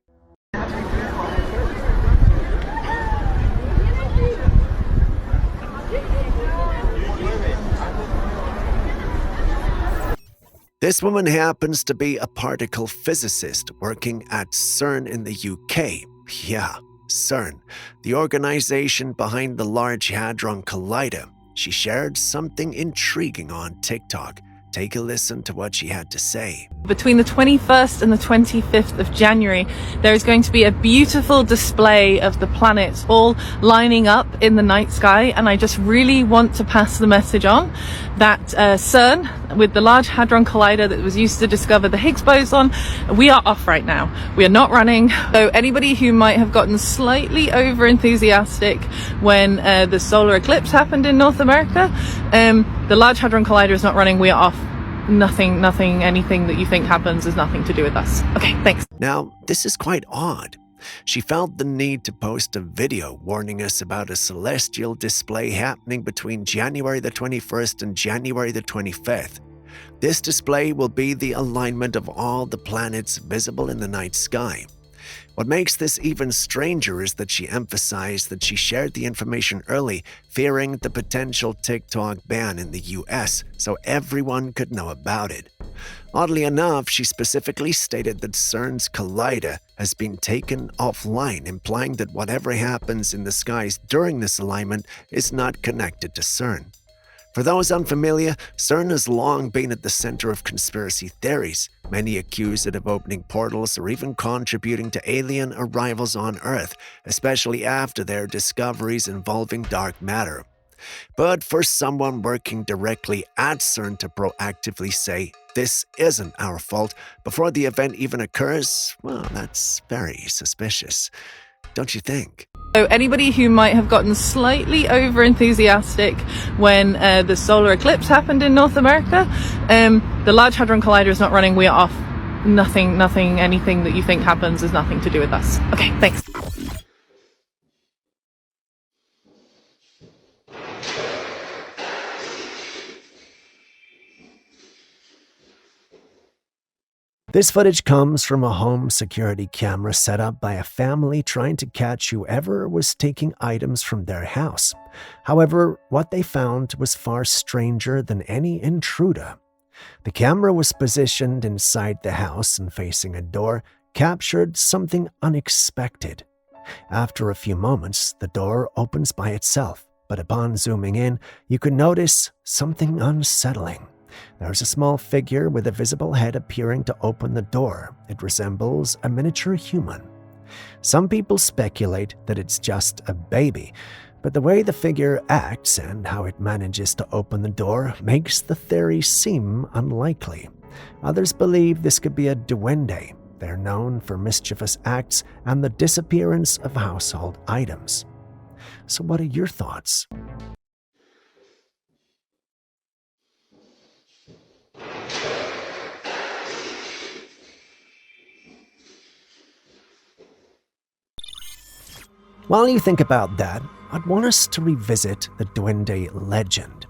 This woman happens to be a particle physicist working at CERN in the UK. Yeah, CERN, the organization behind the Large Hadron Collider. She shared something intriguing on TikTok. Take a listen to what she had to say. Between the 21st and the 25th of January, there is going to be a beautiful display of the planets all lining up in the night sky. And I just really want to pass the message on that CERN, with the Large Hadron Collider that was used to discover the Higgs boson, we are off right now. We are not running. So anybody who might have gotten slightly over enthusiastic when the solar eclipse happened in North America, the Large Hadron Collider is not running. We are off. Nothing, anything that you think happens has nothing to do with us. Okay, thanks. Now, this is quite odd. She felt the need to post a video warning us about a celestial display happening between January the 21st and January the 25th. This display will be the alignment of all the planets visible in the night sky. What makes this even stranger is that she emphasized that she shared the information early, fearing the potential TikTok ban in the US, so everyone could know about it. Oddly enough, she specifically stated that CERN's Collider has been taken offline, implying that whatever happens in the skies during this alignment is not connected to CERN. For those unfamiliar, CERN has long been at the center of conspiracy theories. Many accuse it of opening portals or even contributing to alien arrivals on Earth, especially after their discoveries involving dark matter. But for someone working directly at CERN to proactively say, "This isn't our fault," before the event even occurs, well, that's very suspicious. Don't you think? So anybody who might have gotten slightly over enthusiastic when the solar eclipse happened in North America, the Large Hadron Collider is not running. We are off. Nothing, anything that you think happens has nothing to do with us. Okay, thanks. This footage comes from a home security camera set up by a family trying to catch whoever was taking items from their house. However, what they found was far stranger than any intruder. The camera was positioned inside the house and facing a door, captured something unexpected. After a few moments, the door opens by itself, but upon zooming in, you could notice something unsettling. There's a small figure with a visible head appearing to open the door. It resembles a miniature human. Some people speculate that it's just a baby, but the way the figure acts and how it manages to open the door makes the theory seem unlikely. Others believe this could be a duende. They're known for mischievous acts and the disappearance of household items. So what are your thoughts? While you think about that, I'd want us to revisit the duende legend.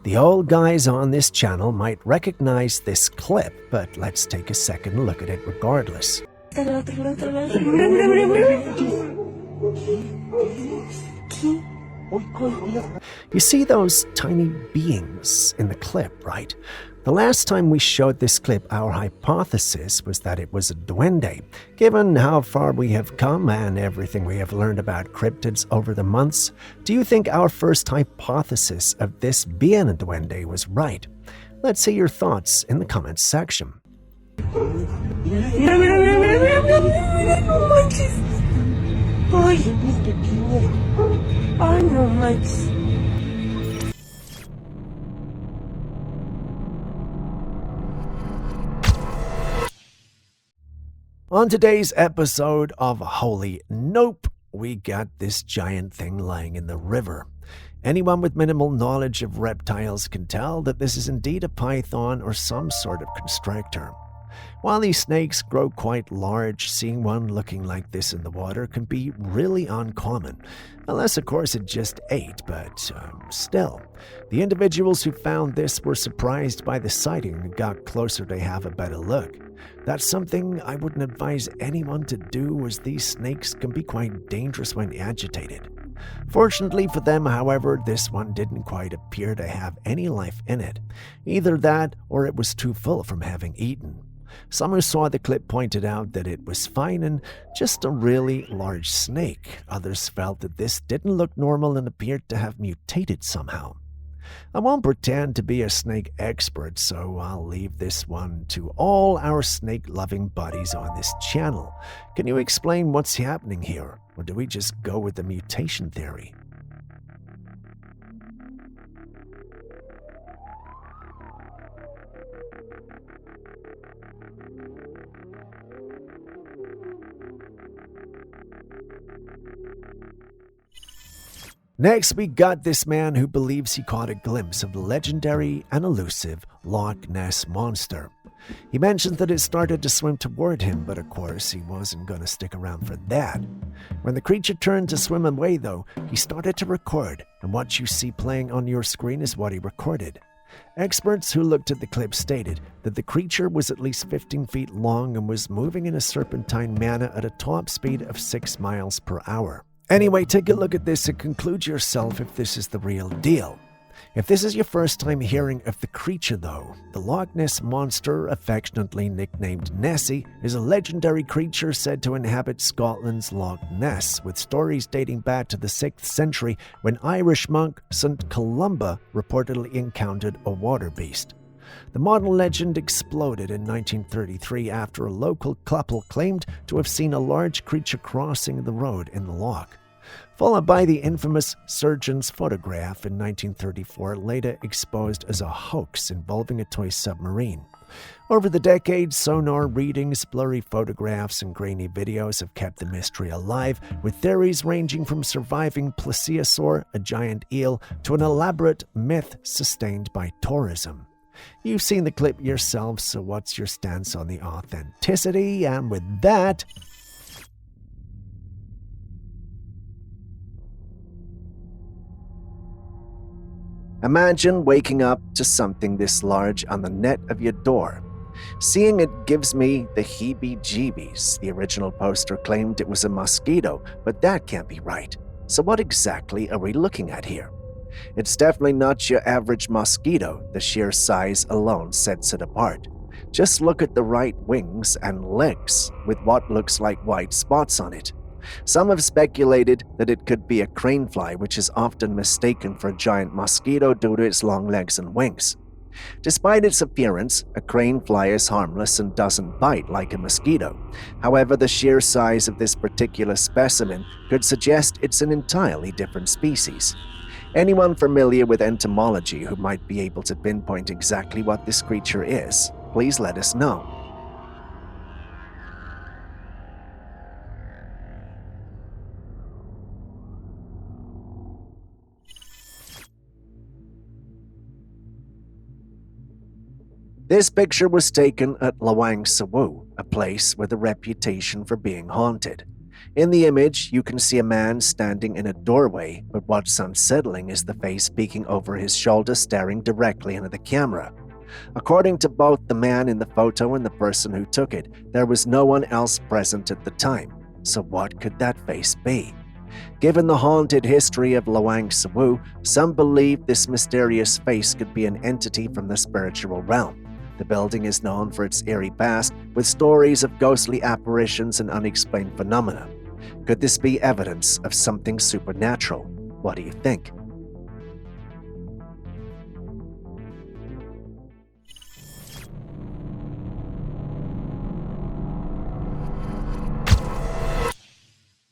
The old guys on this channel might recognize this clip, but let's take a second look at it regardless. You see those tiny beings in the clip, right? The last time we showed this clip, our hypothesis was that it was a duende. Given how far we have come and everything we have learned about cryptids over the months, do you think our first hypothesis of this being a duende was right? Let's see your thoughts in the comments section. On today's episode of Holy Nope, we got this giant thing lying in the river. Anyone with minimal knowledge of reptiles can tell that this is indeed a python or some sort of constrictor. While these snakes grow quite large, seeing one looking like this in the water can be really uncommon. Unless, of course, it just ate, but still. The individuals who found this were surprised by the sighting and got closer to have a better look. That's something I wouldn't advise anyone to do, as these snakes can be quite dangerous when agitated. Fortunately for them, however, this one didn't quite appear to have any life in it. Either that, or it was too full from having eaten. Some who saw the clip pointed out that it was fine and just a really large snake. Others felt that this didn't look normal and appeared to have mutated somehow. I won't pretend to be a snake expert, so I'll leave this one to all our snake-loving buddies on this channel. Can you explain what's happening here, or do we just go with the mutation theory? Next, we got this man who believes he caught a glimpse of the legendary and elusive Loch Ness Monster. He mentioned that it started to swim toward him, but of course he wasn't going to stick around for that. When the creature turned to swim away, though, he started to record, and what you see playing on your screen is what he recorded. Experts who looked at the clip stated that the creature was at least 15 feet long and was moving in a serpentine manner at a top speed of 6 miles per hour. Anyway, take a look at this and conclude yourself if this is the real deal. If this is your first time hearing of the creature, though, the Loch Ness Monster, affectionately nicknamed Nessie, is a legendary creature said to inhabit Scotland's Loch Ness, with stories dating back to the 6th century when Irish monk St. Columba reportedly encountered a water beast. The modern legend exploded in 1933 after a local couple claimed to have seen a large creature crossing the road in the loch, followed by the infamous surgeon's photograph in 1934, later exposed as a hoax involving a toy submarine. Over the decades, sonar readings, blurry photographs, and grainy videos have kept the mystery alive, with theories ranging from surviving plesiosaur, a giant eel, to an elaborate myth sustained by tourism. You've seen the clip yourself, so what's your stance on the authenticity? And with that, imagine waking up to something this large on the net of your door. Seeing it gives me the heebie-jeebies. The original poster claimed it was a mosquito, but that can't be right. So what exactly are we looking at here? It's definitely not your average mosquito. The sheer size alone sets it apart. Just look at the right wings and legs with what looks like white spots on it. Some have speculated that it could be a cranefly, which is often mistaken for a giant mosquito due to its long legs and wings. Despite its appearance, a cranefly is harmless and doesn't bite like a mosquito. However, the sheer size of this particular specimen could suggest it's an entirely different species. Anyone familiar with entomology who might be able to pinpoint exactly what this creature is, please let us know. This picture was taken at Lawang Sawu, a place with a reputation for being haunted. In the image, you can see a man standing in a doorway, but what's unsettling is the face peeking over his shoulder, staring directly into the camera. According to both the man in the photo and the person who took it, there was no one else present at the time. So what could that face be? Given the haunted history of Loang Sawu, some believe this mysterious face could be an entity from the spiritual realm. The building is known for its eerie past, with stories of ghostly apparitions and unexplained phenomena. Could this be evidence of something supernatural? What do you think?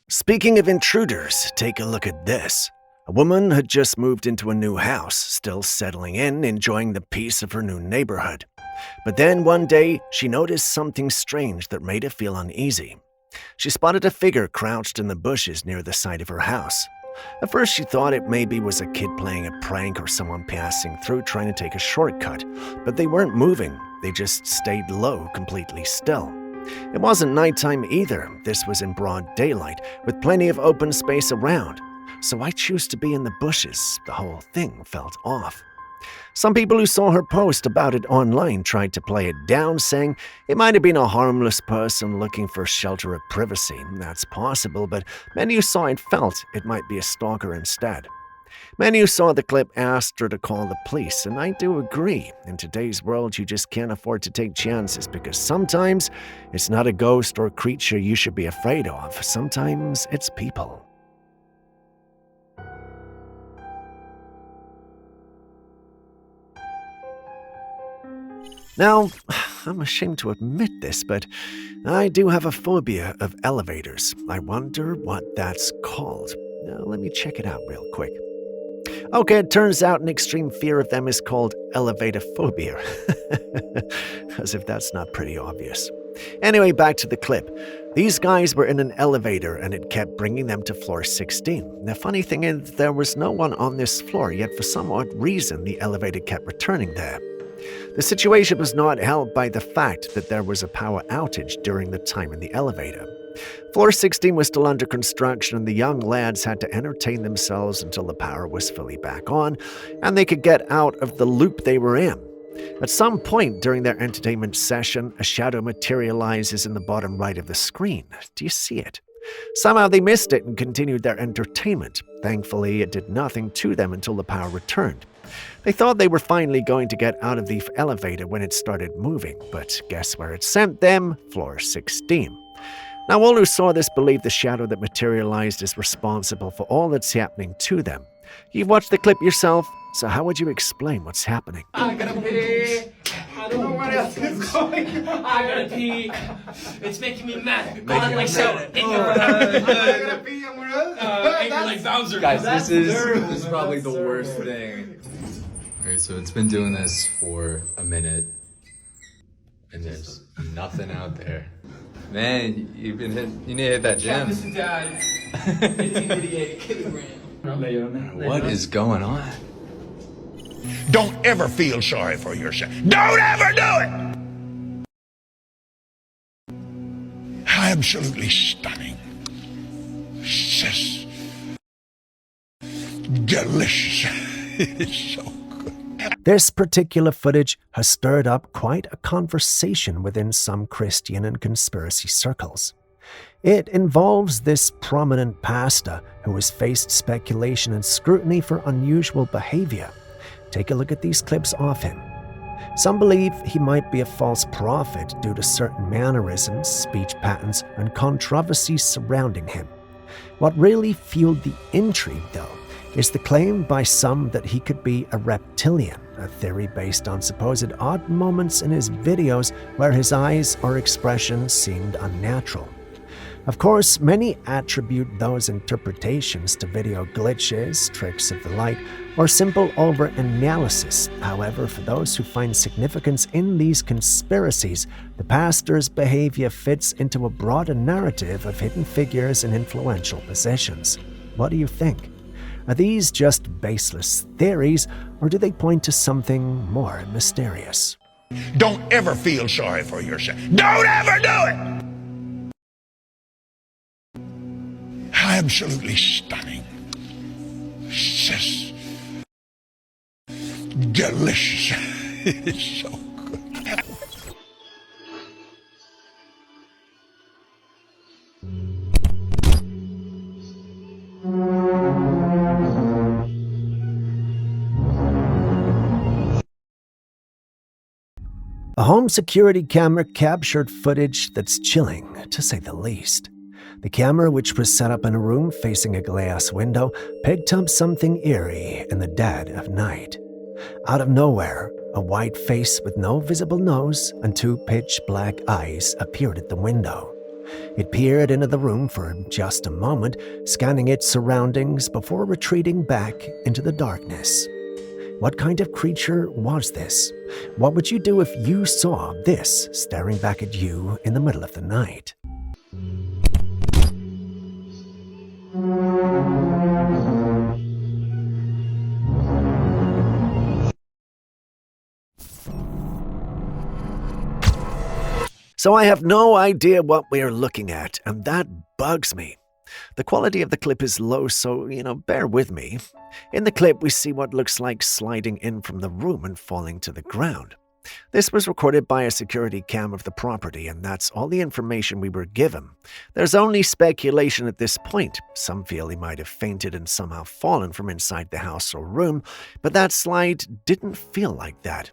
Speaking of intruders, take a look at this. A woman had just moved into a new house, still settling in, enjoying the peace of her new neighborhood. But then one day, she noticed something strange that made her feel uneasy. She spotted a figure crouched in the bushes near the side of her house. At first, she thought it maybe was a kid playing a prank or someone passing through trying to take a shortcut, but they weren't moving. They just stayed low, completely still. It wasn't nighttime either. This was in broad daylight, with plenty of open space around. So I choose to be in the bushes. The whole thing felt off. Some people who saw her post about it online tried to play it down, saying it might have been a harmless person looking for shelter or privacy. That's possible, but many who saw it felt it might be a stalker instead. Many who saw the clip asked her to call the police, and I do agree. In today's world, you just can't afford to take chances because sometimes it's not a ghost or creature you should be afraid of. Sometimes it's people. Now, I'm ashamed to admit this, but I do have a phobia of elevators. I wonder what that's called. Now, let me check it out real quick. Okay, it turns out an extreme fear of them is called elevator phobia. As if that's not pretty obvious. Anyway, back to the clip. These guys were in an elevator and it kept bringing them to floor 16. The funny thing is, there was no one on this floor, yet for some odd reason, the elevator kept returning there. The situation was not helped by the fact that there was a power outage during the time in the elevator. Floor 16 was still under construction and the young lads had to entertain themselves until the power was fully back on and they could get out of the loop they were in. At some point during their entertainment session, a shadow materializes in the bottom right of the screen. Do you see it? Somehow they missed it and continued their entertainment. Thankfully, it did nothing to them until the power returned. They thought they were finally going to get out of the elevator when it started moving, but guess where it sent them? Floor 16. Now, all who saw this believe the shadow that materialized is responsible for all that's happening to them. You've watched the clip yourself, so how would you explain what's happening? I gotta pee. I don't know what else is going on. I gotta pee. It's making me mad. Go on like so. In your I gotta pee. I'm like Bowser. Guys, this is probably the worst thing. Alright, so it's been doing this for a minute, and there's nothing out there. Man, you need to hit that gym. This is Dad. 1588 kilogram. What is going on? Don't ever feel sorry for yourself. Don't ever do it! Absolutely stunning. Just delicious. It's so good. This particular footage has stirred up quite a conversation within some Christian and conspiracy circles. It involves this prominent pastor who has faced speculation and scrutiny for unusual behavior. Take a look at these clips of him. Some believe he might be a false prophet due to certain mannerisms, speech patterns, and controversies surrounding him. What really fueled the intrigue, though, is the claim by some that he could be a reptilian, a theory based on supposed odd moments in his videos where his eyes or expressions seemed unnatural. Of course, many attribute those interpretations to video glitches, tricks of the light, or simple over-analysis. However, for those who find significance in these conspiracies, the pastor's behavior fits into a broader narrative of hidden figures in influential positions. What do you think? Are these just baseless theories, or do they point to something more mysterious? Don't ever feel sorry for yourself. Don't ever do it! Absolutely stunning. Just delicious. It's so good. A home security camera captured footage that's chilling, to say the least. The camera, which was set up in a room facing a glass window, picked up something eerie in the dead of night. Out of nowhere, a white face with no visible nose and two pitch-black eyes appeared at the window. It peered into the room for just a moment, scanning its surroundings before retreating back into the darkness. What kind of creature was this? What would you do if you saw this staring back at you in the middle of the night? So I have no idea what we are looking at, and that bugs me. The quality of the clip is low, so, bear with me. In the clip, we see what looks like sliding in from the room and falling to the ground. This was recorded by a security cam of the property, and that's all the information we were given. There's only speculation at this point. Some feel he might have fainted and somehow fallen from inside the house or room, but that slide didn't feel like that.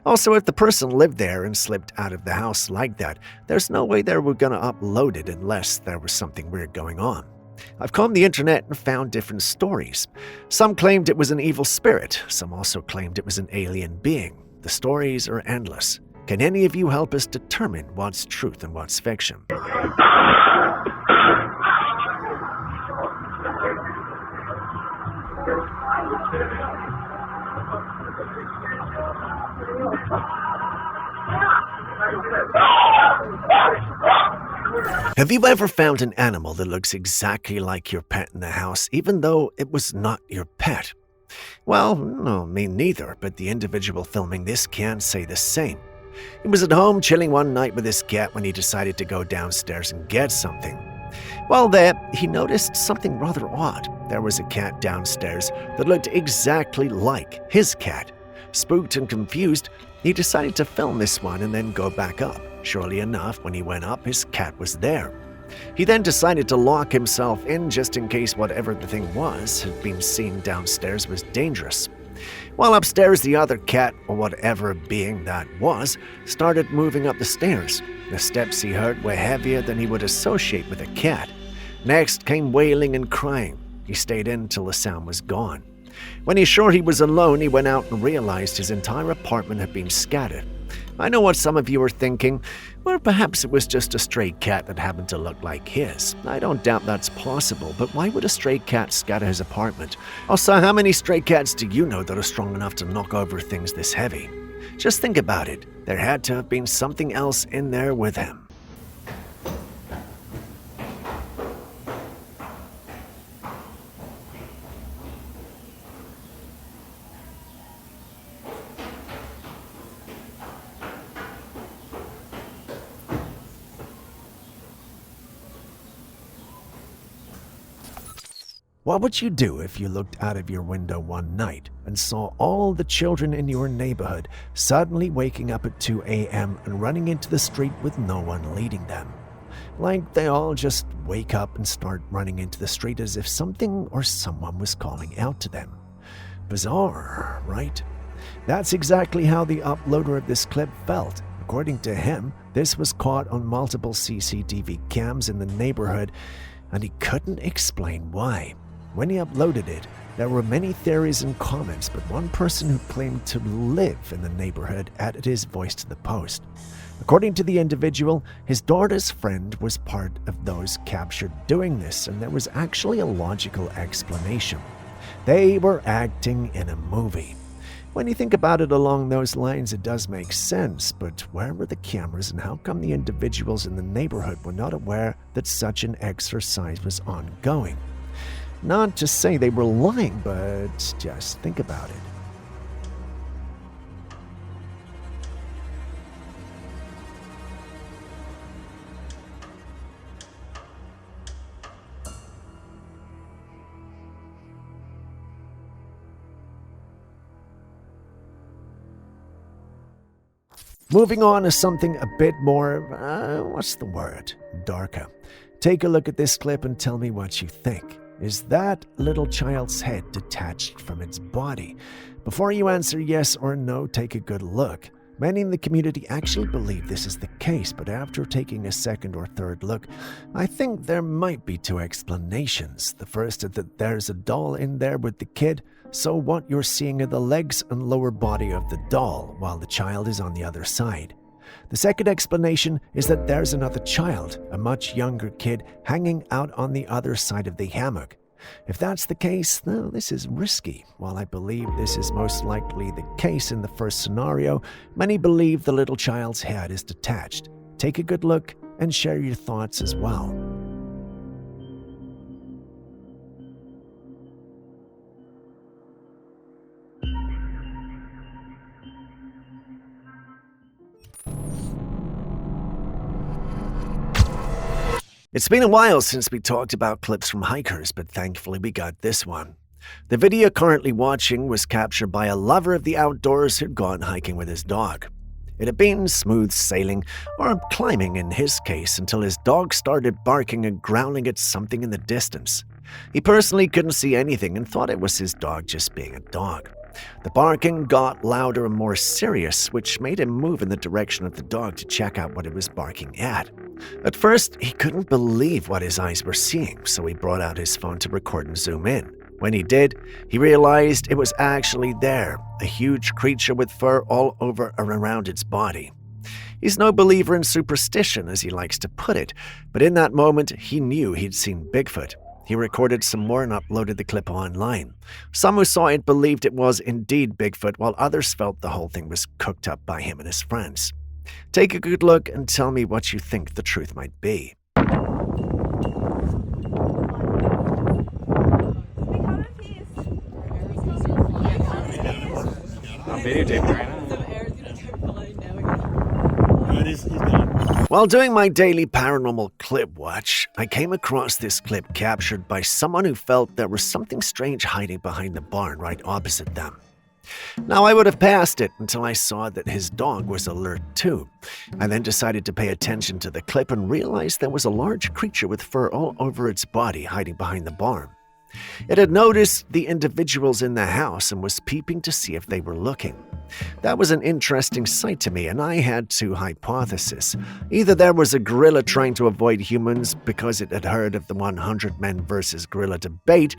Also, if the person lived there and slipped out of the house like that, there's no way they were going to upload it unless there was something weird going on. I've combed the internet and found different stories. Some claimed it was an evil spirit. Some also claimed it was an alien being. The stories are endless. Can any of you help us determine what's truth and what's fiction? Have you ever found an animal that looks exactly like your pet in the house, even though it was not your pet? Well, no, me neither, but the individual filming this can say the same. He was at home chilling one night with his cat when he decided to go downstairs and get something. While there, he noticed something rather odd. There was a cat downstairs that looked exactly like his cat. Spooked and confused, he decided to film this one and then go back up. Surely enough, when he went up, his cat was there. He then decided to lock himself in just in case whatever the thing was had been seen downstairs was dangerous. While upstairs, the other cat, or whatever being that was, started moving up the stairs. The steps he heard were heavier than he would associate with a cat. Next came wailing and crying. He stayed in till the sound was gone. When he's sure he was alone, he went out and realized his entire apartment had been scattered. I know what some of you are thinking. Well, perhaps it was just a stray cat that happened to look like his. I don't doubt that's possible, but why would a stray cat scatter his apartment? Also, how many stray cats do you know that are strong enough to knock over things this heavy? Just think about it. There had to have been something else in there with him. What would you do if you looked out of your window one night and saw all the children in your neighborhood suddenly waking up at 2 a.m. and running into the street with no one leading them? Like they all just wake up and start running into the street as if something or someone was calling out to them. Bizarre, right? That's exactly how the uploader of this clip felt. According to him, this was caught on multiple CCTV cams in the neighborhood, and he couldn't explain why. When he uploaded it, there were many theories and comments, but one person who claimed to live in the neighborhood added his voice to the post. According to the individual, his daughter's friend was part of those captured doing this, and there was actually a logical explanation. They were acting in a movie. When you think about it along those lines, it does make sense, but where were the cameras and how come the individuals in the neighborhood were not aware that such an exercise was ongoing? Not to say they were lying, but just think about it. Moving on to something a bit more, what's the word? Darker. Take a look at this clip and tell me what you think. Is that little child's head detached from its body? Before you answer yes or no, take a good look. Many in the community actually believe this is the case, but after taking a second or third look, I think there might be two explanations. The first is that there's a doll in there with the kid, so what you're seeing are the legs and lower body of the doll, while the child is on the other side. The second explanation is that there's another child, a much younger kid, hanging out on the other side of the hammock. If that's the case, no, this is risky. While I believe this is most likely the case in the first scenario, many believe the little child's head is detached. Take a good look and share your thoughts as well. It's been a while since we talked about clips from hikers, but thankfully we got this one. The video currently watching was captured by a lover of the outdoors who'd gone hiking with his dog. It had been smooth sailing, or climbing in his case, until his dog started barking and growling at something in the distance. He personally couldn't see anything and thought it was his dog just being a dog. The barking got louder and more serious, which made him move in the direction of the dog to check out what it was barking at. At first, he couldn't believe what his eyes were seeing, so he brought out his phone to record and zoom in. When he did, he realized it was actually there, a huge creature with fur all over and around its body. He's no believer in superstition, as he likes to put it, but in that moment, he knew he'd seen Bigfoot. He recorded some more and uploaded the clip online. Some who saw it believed it was indeed Bigfoot, while others felt the whole thing was cooked up by him and his friends. Take a good look and tell me what you think the truth might be. I'm videotaping right now. While doing my daily paranormal clip watch, I came across this clip captured by someone who felt there was something strange hiding behind the barn right opposite them. Now, I would have passed it until I saw that his dog was alert too. I then decided to pay attention to the clip and realized there was a large creature with fur all over its body hiding behind the barn. It had noticed the individuals in the house and was peeping to see if they were looking. That was an interesting sight to me, and I had two hypotheses. Either there was a gorilla trying to avoid humans because it had heard of the 100 men versus gorilla debate,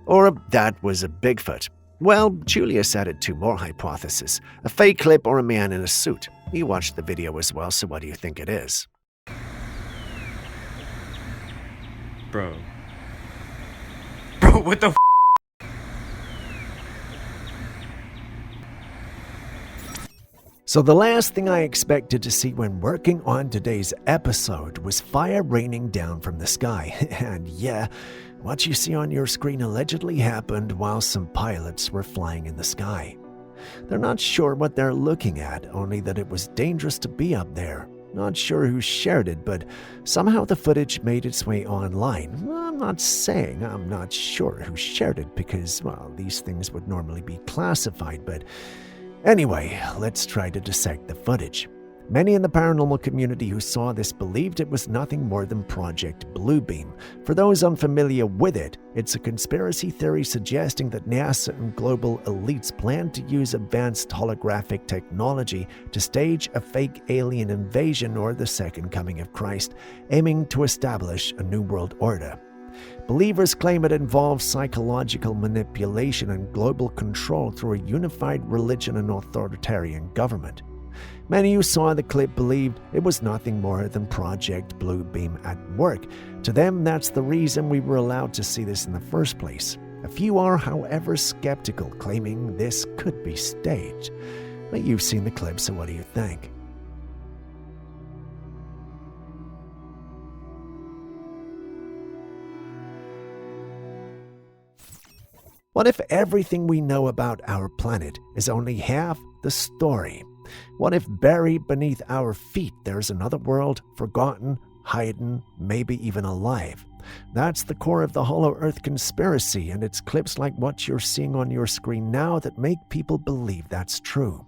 or that was a Bigfoot. Well, Julius added two more hypotheses, a fake clip or a man in a suit. You watched the video as well, so what do you think it is? Bro, what the f? So the last thing I expected to see when working on today's episode was fire raining down from the sky. And yeah, what you see on your screen allegedly happened while some pilots were flying in the sky. They're not sure what they're looking at, only that it was dangerous to be up there. Not sure who shared it, but somehow the footage made its way online. I'm not saying I'm not sure who shared it because, well, these things would normally be classified, but anyway, let's try to dissect the footage. Many in the paranormal community who saw this believed it was nothing more than Project Bluebeam. For those unfamiliar with it, it's a conspiracy theory suggesting that NASA and global elites plan to use advanced holographic technology to stage a fake alien invasion or the second coming of Christ, aiming to establish a new world order. Believers claim it involves psychological manipulation and global control through a unified religion and authoritarian government. Many who saw the clip believed it was nothing more than Project Bluebeam at work. To them, that's the reason we were allowed to see this in the first place. A few are, however, skeptical, claiming this could be staged. But you've seen the clip, so what do you think? What if everything we know about our planet is only half the story? What if buried beneath our feet there's another world, forgotten, hidden, maybe even alive? That's the core of the Hollow Earth conspiracy, and it's clips like what you're seeing on your screen now that make people believe that's true.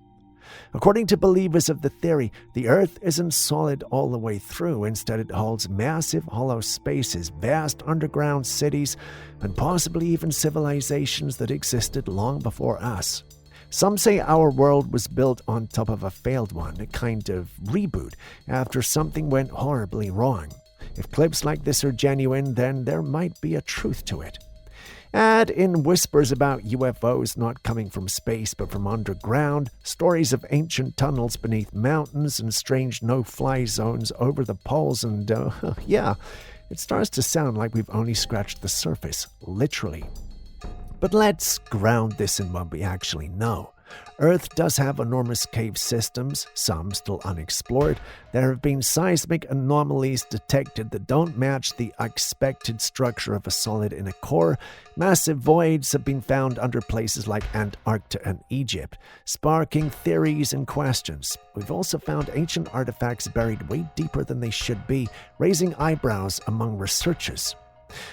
According to believers of the theory, the Earth isn't solid all the way through. Instead, it holds massive hollow spaces, vast underground cities, and possibly even civilizations that existed long before us. Some say our world was built on top of a failed one, a kind of reboot, after something went horribly wrong. If clips like this are genuine, then there might be a truth to it. Add in whispers about UFOs not coming from space but from underground, stories of ancient tunnels beneath mountains, and strange no-fly zones over the poles, and yeah, it starts to sound like we've only scratched the surface, literally. But let's ground this in what we actually know. Earth does have enormous cave systems, some still unexplored. There have been seismic anomalies detected that don't match the expected structure of a solid inner core. Massive voids have been found under places like Antarctica and Egypt, sparking theories and questions. We've also found ancient artifacts buried way deeper than they should be, raising eyebrows among researchers.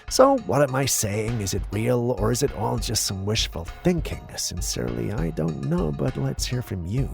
So, what am I saying? Is it real, or is it all just some wishful thinking? Sincerely, I don't know, but let's hear from you.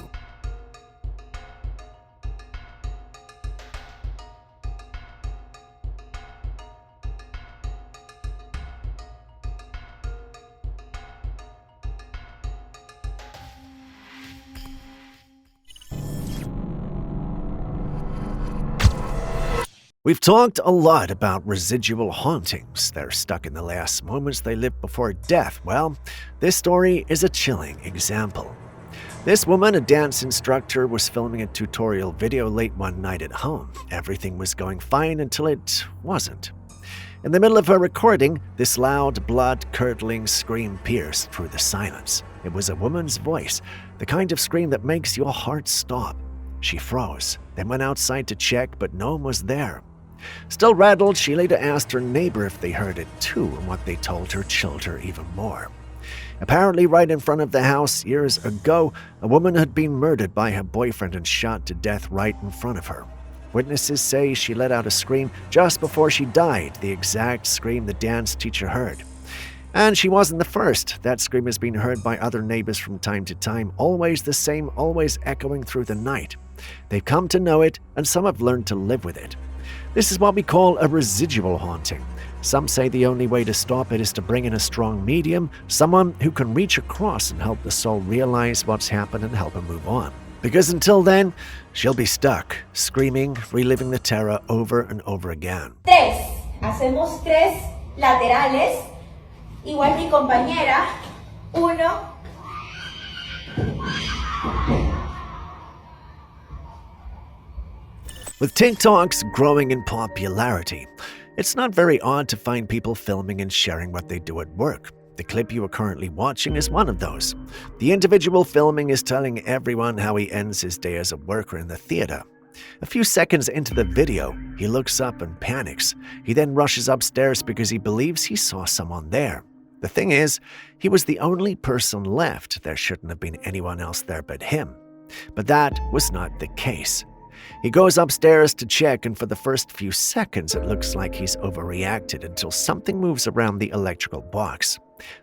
We've talked a lot about residual hauntings. They're stuck in the last moments they live before death. Well, this story is a chilling example. This woman, a dance instructor, was filming a tutorial video late one night at home. Everything was going fine until it wasn't. In the middle of her recording, this loud, blood-curdling scream pierced through the silence. It was a woman's voice, the kind of scream that makes your heart stop. She froze, then went outside to check, but no one was there. Still rattled, she later asked her neighbor if they heard it too, and what they told her chilled her even more. Apparently, right in front of the house, years ago, a woman had been murdered by her boyfriend and shot to death right in front of her. Witnesses say she let out a scream just before she died, the exact scream the dance teacher heard. And she wasn't the first. That scream has been heard by other neighbors from time to time, always the same, always echoing through the night. They've come to know it, and some have learned to live with it. This is what we call a residual haunting. Some say the only way to stop it is to bring in a strong medium, someone who can reach across and help the soul realize what's happened and help her move on. Because until then, she'll be stuck, screaming, reliving the terror over and over again. Hacemos 3 laterales. Igual mi compañera. 1. With TikToks growing in popularity, it's not very odd to find people filming and sharing what they do at work. The clip you are currently watching is one of those. The individual filming is telling everyone how he ends his day as a worker in the theater. A few seconds into the video, he looks up and panics. He then rushes upstairs because he believes he saw someone there. The thing is, he was the only person left. There shouldn't have been anyone else there but him. But that was not the case. He goes upstairs to check, and for the first few seconds it looks like he's overreacted until something moves around the electrical box.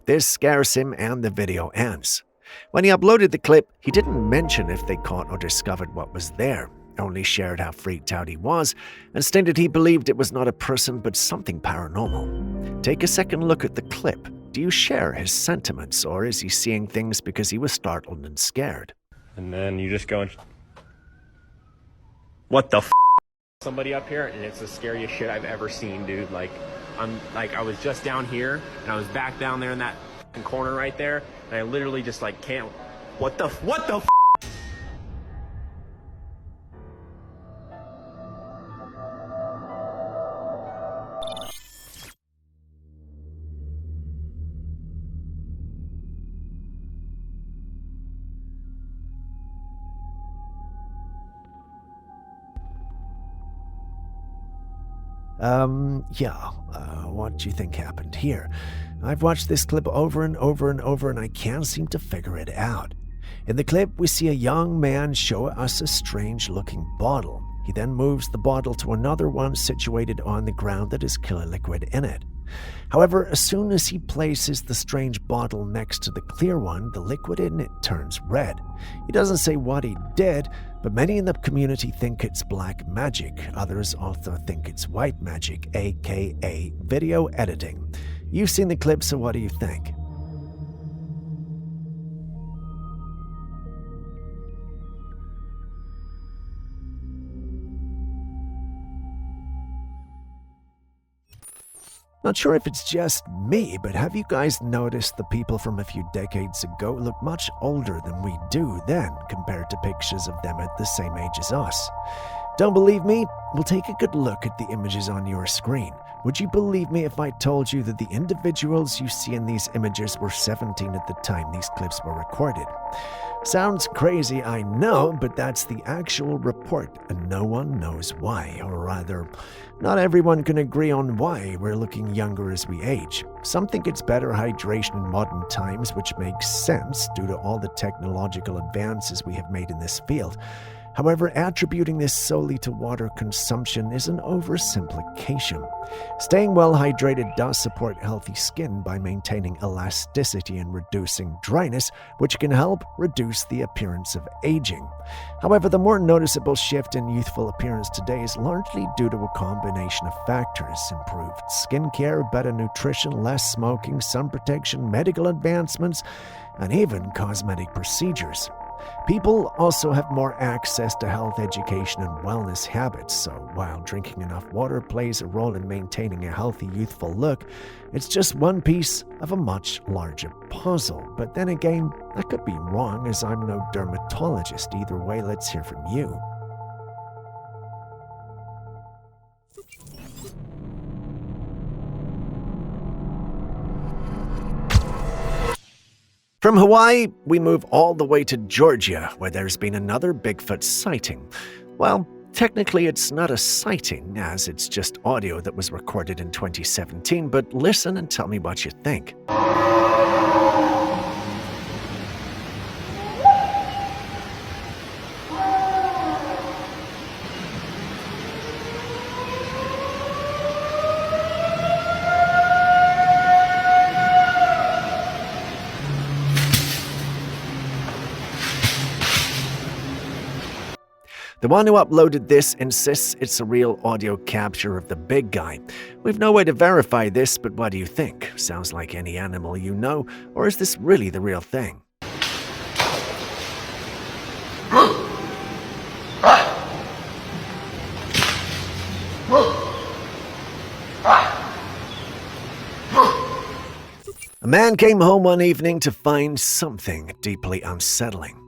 This scares him and the video ends. When he uploaded the clip, he didn't mention if they caught or discovered what was there, only shared how freaked out he was and stated he believed it was not a person but something paranormal. Take a second look at the clip. Do you share his sentiments, or is he seeing things because he was startled and scared? And then you just go and... What the f***? Somebody up here, and it's the scariest shit I've ever seen, dude. I was just down here, and I was back down there in that corner right there, and I literally just can't... What the f***? What do you think happened here? I've watched this clip over and over and over, and I can't seem to figure it out. In the clip, we see a young man show us a strange-looking bottle. He then moves the bottle to another one situated on the ground that has killer liquid in it. However, as soon as he places the strange bottle next to the clear one, the liquid in it turns red. He doesn't say what he did, but many in the community think it's black magic. Others also think it's white magic, aka video editing. You've seen the clip, so what do you think? Not sure if it's just me, but have you guys noticed the people from a few decades ago look much older than we do then compared to pictures of them at the same age as us? Don't believe me? We'll take a good look at the images on your screen. Would you believe me if I told you that the individuals you see in these images were 17 at the time these clips were recorded? Sounds crazy, I know, but that's the actual report, and no one knows why, or rather, not everyone can agree on why we're looking younger as we age. Some think it's better hydration in modern times, which makes sense due to all the technological advances we have made in this field. However, attributing this solely to water consumption is an oversimplification. Staying well hydrated does support healthy skin by maintaining elasticity and reducing dryness, which can help reduce the appearance of aging. However, the more noticeable shift in youthful appearance today is largely due to a combination of factors: improved skincare, better nutrition, less smoking, sun protection, medical advancements, and even cosmetic procedures. People also have more access to health education and wellness habits, so while drinking enough water plays a role in maintaining a healthy, youthful look, it's just one piece of a much larger puzzle. But then again, I could be wrong, as I'm no dermatologist. Either way, let's hear from you. From Hawaii, we move all the way to Georgia, where there's been another Bigfoot sighting. Well, technically it's not a sighting, as it's just audio that was recorded in 2017, but listen and tell me what you think. The one who uploaded this insists it's a real audio capture of the big guy. We've no way to verify this, but what do you think? Sounds like any animal you know, or is this really the real thing? A man came home one evening to find something deeply unsettling.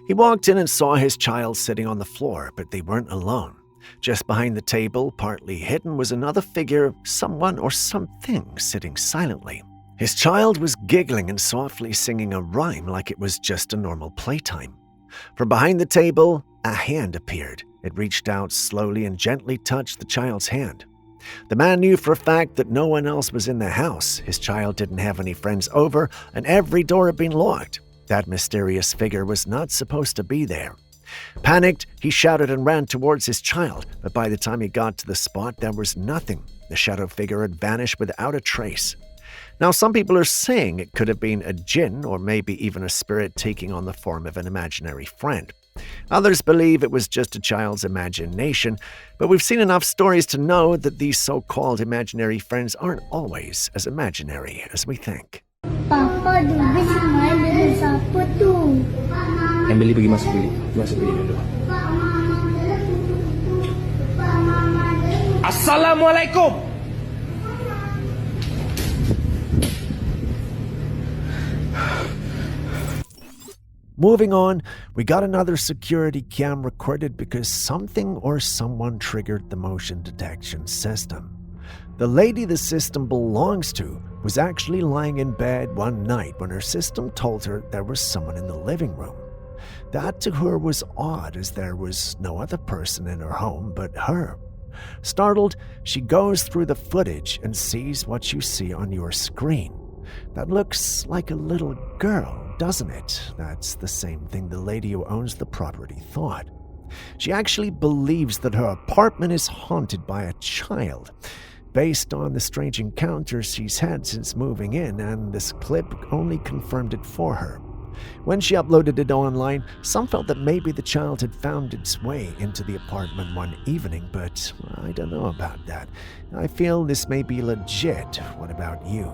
He walked in and saw his child sitting on the floor, but they weren't alone. Just behind the table, partly hidden, was another figure, someone or something sitting silently. His child was giggling and softly singing a rhyme like it was just a normal playtime. From behind the table, a hand appeared. It reached out slowly and gently touched the child's hand. The man knew for a fact that no one else was in the house. His child didn't have any friends over, and every door had been locked. That mysterious figure was not supposed to be there. Panicked, he shouted and ran towards his child, but by the time he got to the spot, there was nothing. The shadow figure had vanished without a trace. Now, some people are saying it could have been a jinn or maybe even a spirit taking on the form of an imaginary friend. Others believe it was just a child's imagination, but we've seen enough stories to know that these so-called imaginary friends aren't always as imaginary as we think. Papa, dulu semuanya dengan siapa tu? Emily pergi masuk bilik dulu. Assalamualaikum. Moving on, we got another security cam recorded because something or someone triggered the motion detection system. The lady the system belongs to was actually lying in bed one night when her system told her there was someone in the living room. That to her was odd, as there was no other person in her home but her. Startled, she goes through the footage and sees what you see on your screen. That looks like a little girl, doesn't it? That's the same thing the lady who owns the property thought. She actually believes that her apartment is haunted by a child, based on the strange encounters she's had since moving in, and this clip only confirmed it for her. When she uploaded it online, some felt that maybe the child had found its way into the apartment one evening, but I don't know about that. I feel this may be legit. What about you?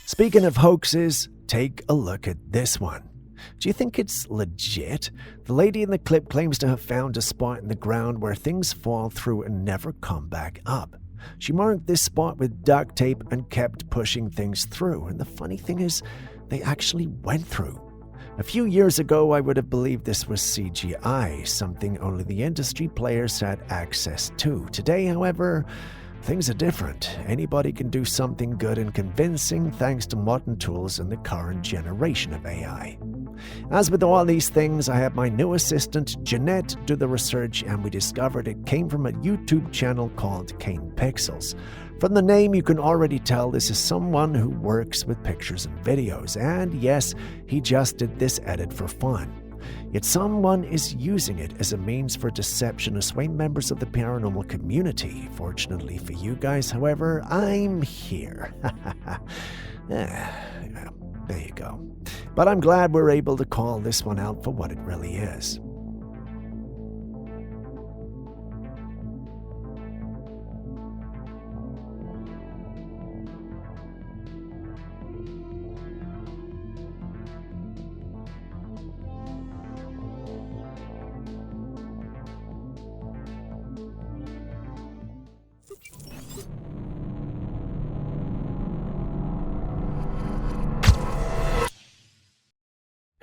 Speaking of hoaxes, take a look at this one. Do you think it's legit? The lady in the clip claims to have found a spot in the ground where things fall through and never come back up. She marked this spot with duct tape and kept pushing things through, and the funny thing is, they actually went through. A few years ago, I would have believed this was CGI, something only the industry players had access to. Today, however, things are different. Anybody can do something good and convincing thanks to modern tools and the current generation of AI. As with all these things, I had my new assistant, Jeanette, do the research, and we discovered it came from a YouTube channel called Kane Pixels. From the name, you can already tell this is someone who works with pictures and videos, and yes, he just did this edit for fun. Yet someone is using it as a means for deception to sway members of the paranormal community. Fortunately for you guys, however, I'm here. There you go. But I'm glad we're able to call this one out for what it really is.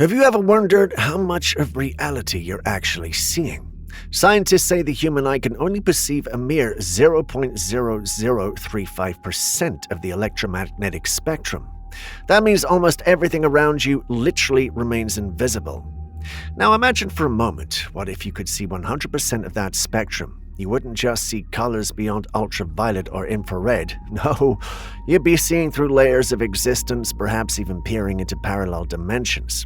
Have you ever wondered how much of reality you're actually seeing? Scientists say the human eye can only perceive a mere 0.0035% of the electromagnetic spectrum. That means almost everything around you literally remains invisible. Now imagine for a moment, what if you could see 100% of that spectrum? You wouldn't just see colors beyond ultraviolet or infrared. No, you'd be seeing through layers of existence, perhaps even peering into parallel dimensions.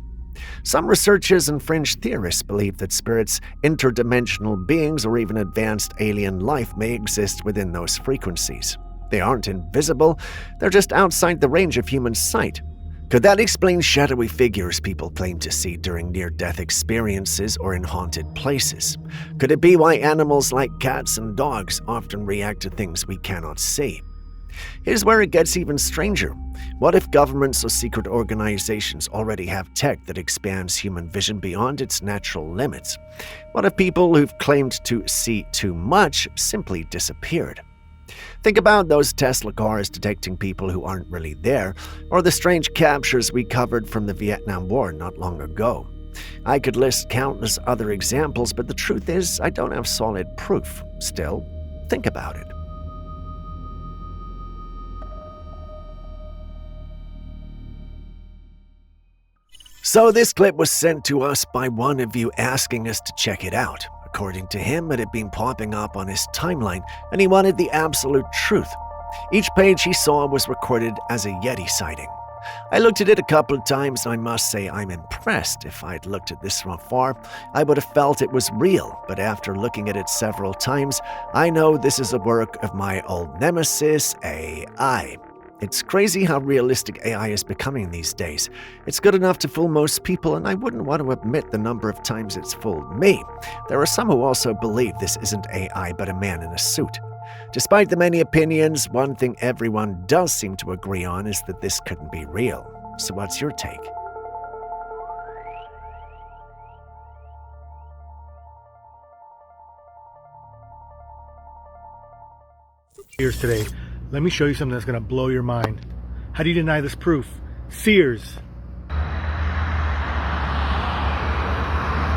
Some researchers and fringe theorists believe that spirits, interdimensional beings, or even advanced alien life may exist within those frequencies. They aren't invisible, they're just outside the range of human sight. Could that explain shadowy figures people claim to see during near-death experiences or in haunted places? Could it be why animals like cats and dogs often react to things we cannot see? Here's where it gets even stranger. What if governments or secret organizations already have tech that expands human vision beyond its natural limits? What if people who've claimed to see too much simply disappeared? Think about those Tesla cars detecting people who aren't really there, or the strange captures we covered from the Vietnam War not long ago. I could list countless other examples, but the truth is, I don't have solid proof. Still, think about it. So this clip was sent to us by one of you asking us to check it out. According to him, it had been popping up on his timeline, and he wanted the absolute truth. Each page he saw was recorded as a Yeti sighting. I looked at it a couple of times, and I must say I'm impressed. If I'd looked at this from afar, I would have felt it was real, but after looking at it several times, I know this is a work of my old nemesis, AI. It's crazy how realistic AI is becoming these days. It's good enough to fool most people, and I wouldn't want to admit the number of times it's fooled me. There are some who also believe this isn't AI but a man in a suit. Despite the many opinions, one thing everyone does seem to agree on is that this couldn't be real. So what's your take? Here's today. Let me show you something that's going to blow your mind. How do you deny this proof? Sears.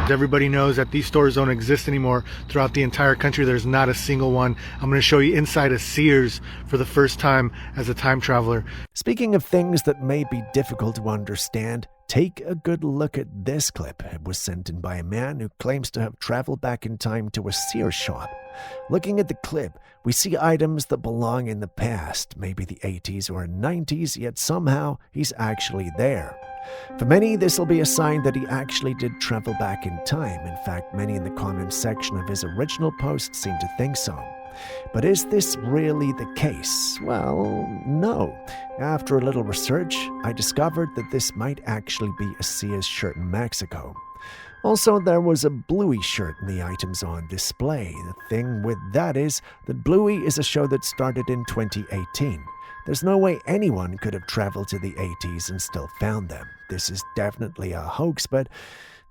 Everybody knows that these stores don't exist anymore throughout the entire country. There's not a single one. I'm going to show you inside a Sears for the first time as a time traveler. Speaking of things that may be difficult to understand, take a good look at this clip. It was sent in by a man who claims to have traveled back in time to a Sears shop. Looking at the clip, we see items that belong in the past, maybe the 80s or 90s, yet somehow he's actually there. For many, this will be a sign that he actually did travel back in time. In fact, many in the comments section of his original post seem to think so. But is this really the case? Well, no. After a little research, I discovered that this might actually be a Sears shirt in Mexico. Also, there was a Bluey shirt in the items on display. The thing with that is that Bluey is a show that started in 2018. There's no way anyone could have traveled to the 80s and still found them. This is definitely a hoax, but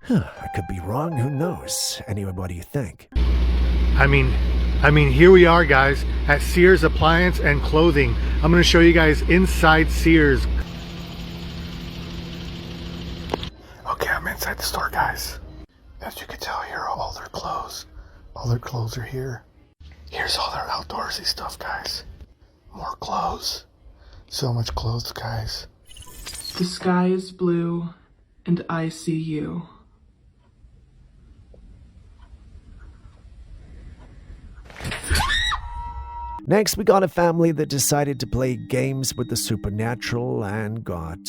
I could be wrong. Who knows? Anyway, what do you think? I mean, here we are, guys, at Sears Appliance and Clothing. I'm going to show you guys inside Sears. Okay, I'm inside the store, guys. As you can tell, here are all their clothes. All their clothes are here. Here's all their outdoorsy stuff, guys. More clothes. So much clothes, guys. The sky is blue, and I see you. Next, we got a family that decided to play games with the supernatural and got,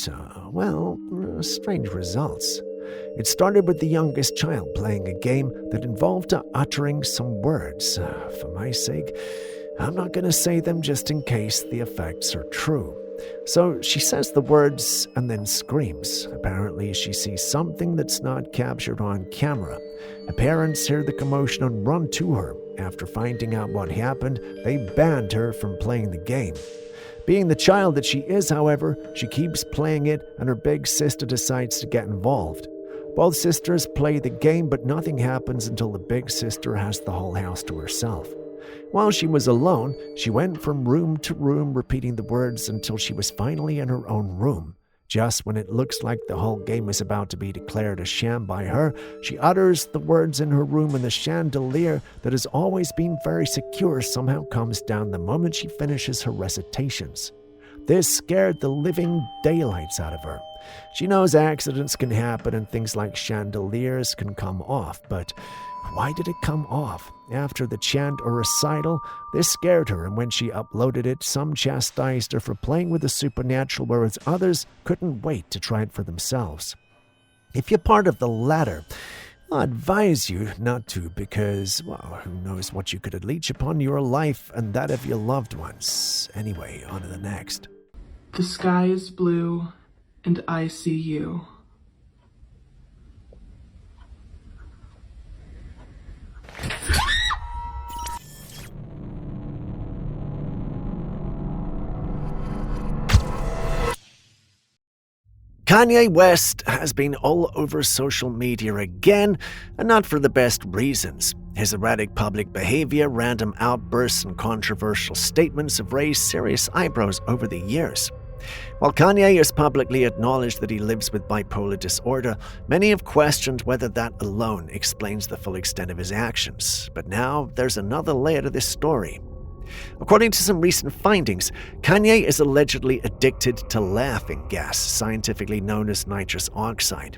strange results. It started with the youngest child playing a game that involved uttering some words. For my sake, I'm not going to say them just in case the effects are true. So she says the words and then screams. Apparently, she sees something that's not captured on camera. Her parents hear the commotion and run to her. After finding out what happened, they banned her from playing the game. Being the child that she is, however, she keeps playing it, and her big sister decides to get involved. Both sisters play the game, but nothing happens until the big sister has the whole house to herself. While she was alone, she went from room to room repeating the words until she was finally in her own room. Just when it looks like the whole game is about to be declared a sham by her, she utters the words in her room, and the chandelier that has always been very secure somehow comes down the moment she finishes her recitations. This scared the living daylights out of her. She knows accidents can happen and things like chandeliers can come off, but why did it come off? After the chant or recital, this scared her, and when she uploaded it, some chastised her for playing with the supernatural, whereas others couldn't wait to try it for themselves. If you're part of the latter, I'll advise you not to, because, who knows what you could unleash upon your life and that of your loved ones. Anyway, on to the next. The sky is blue, and I see you. Kanye West has been all over social media again, and not for the best reasons. His erratic public behavior, random outbursts, and controversial statements have raised serious eyebrows over the years. While Kanye has publicly acknowledged that he lives with bipolar disorder, many have questioned whether that alone explains the full extent of his actions. But now there's another layer to this story. According to some recent findings, Kanye is allegedly addicted to laughing gas, scientifically known as nitrous oxide.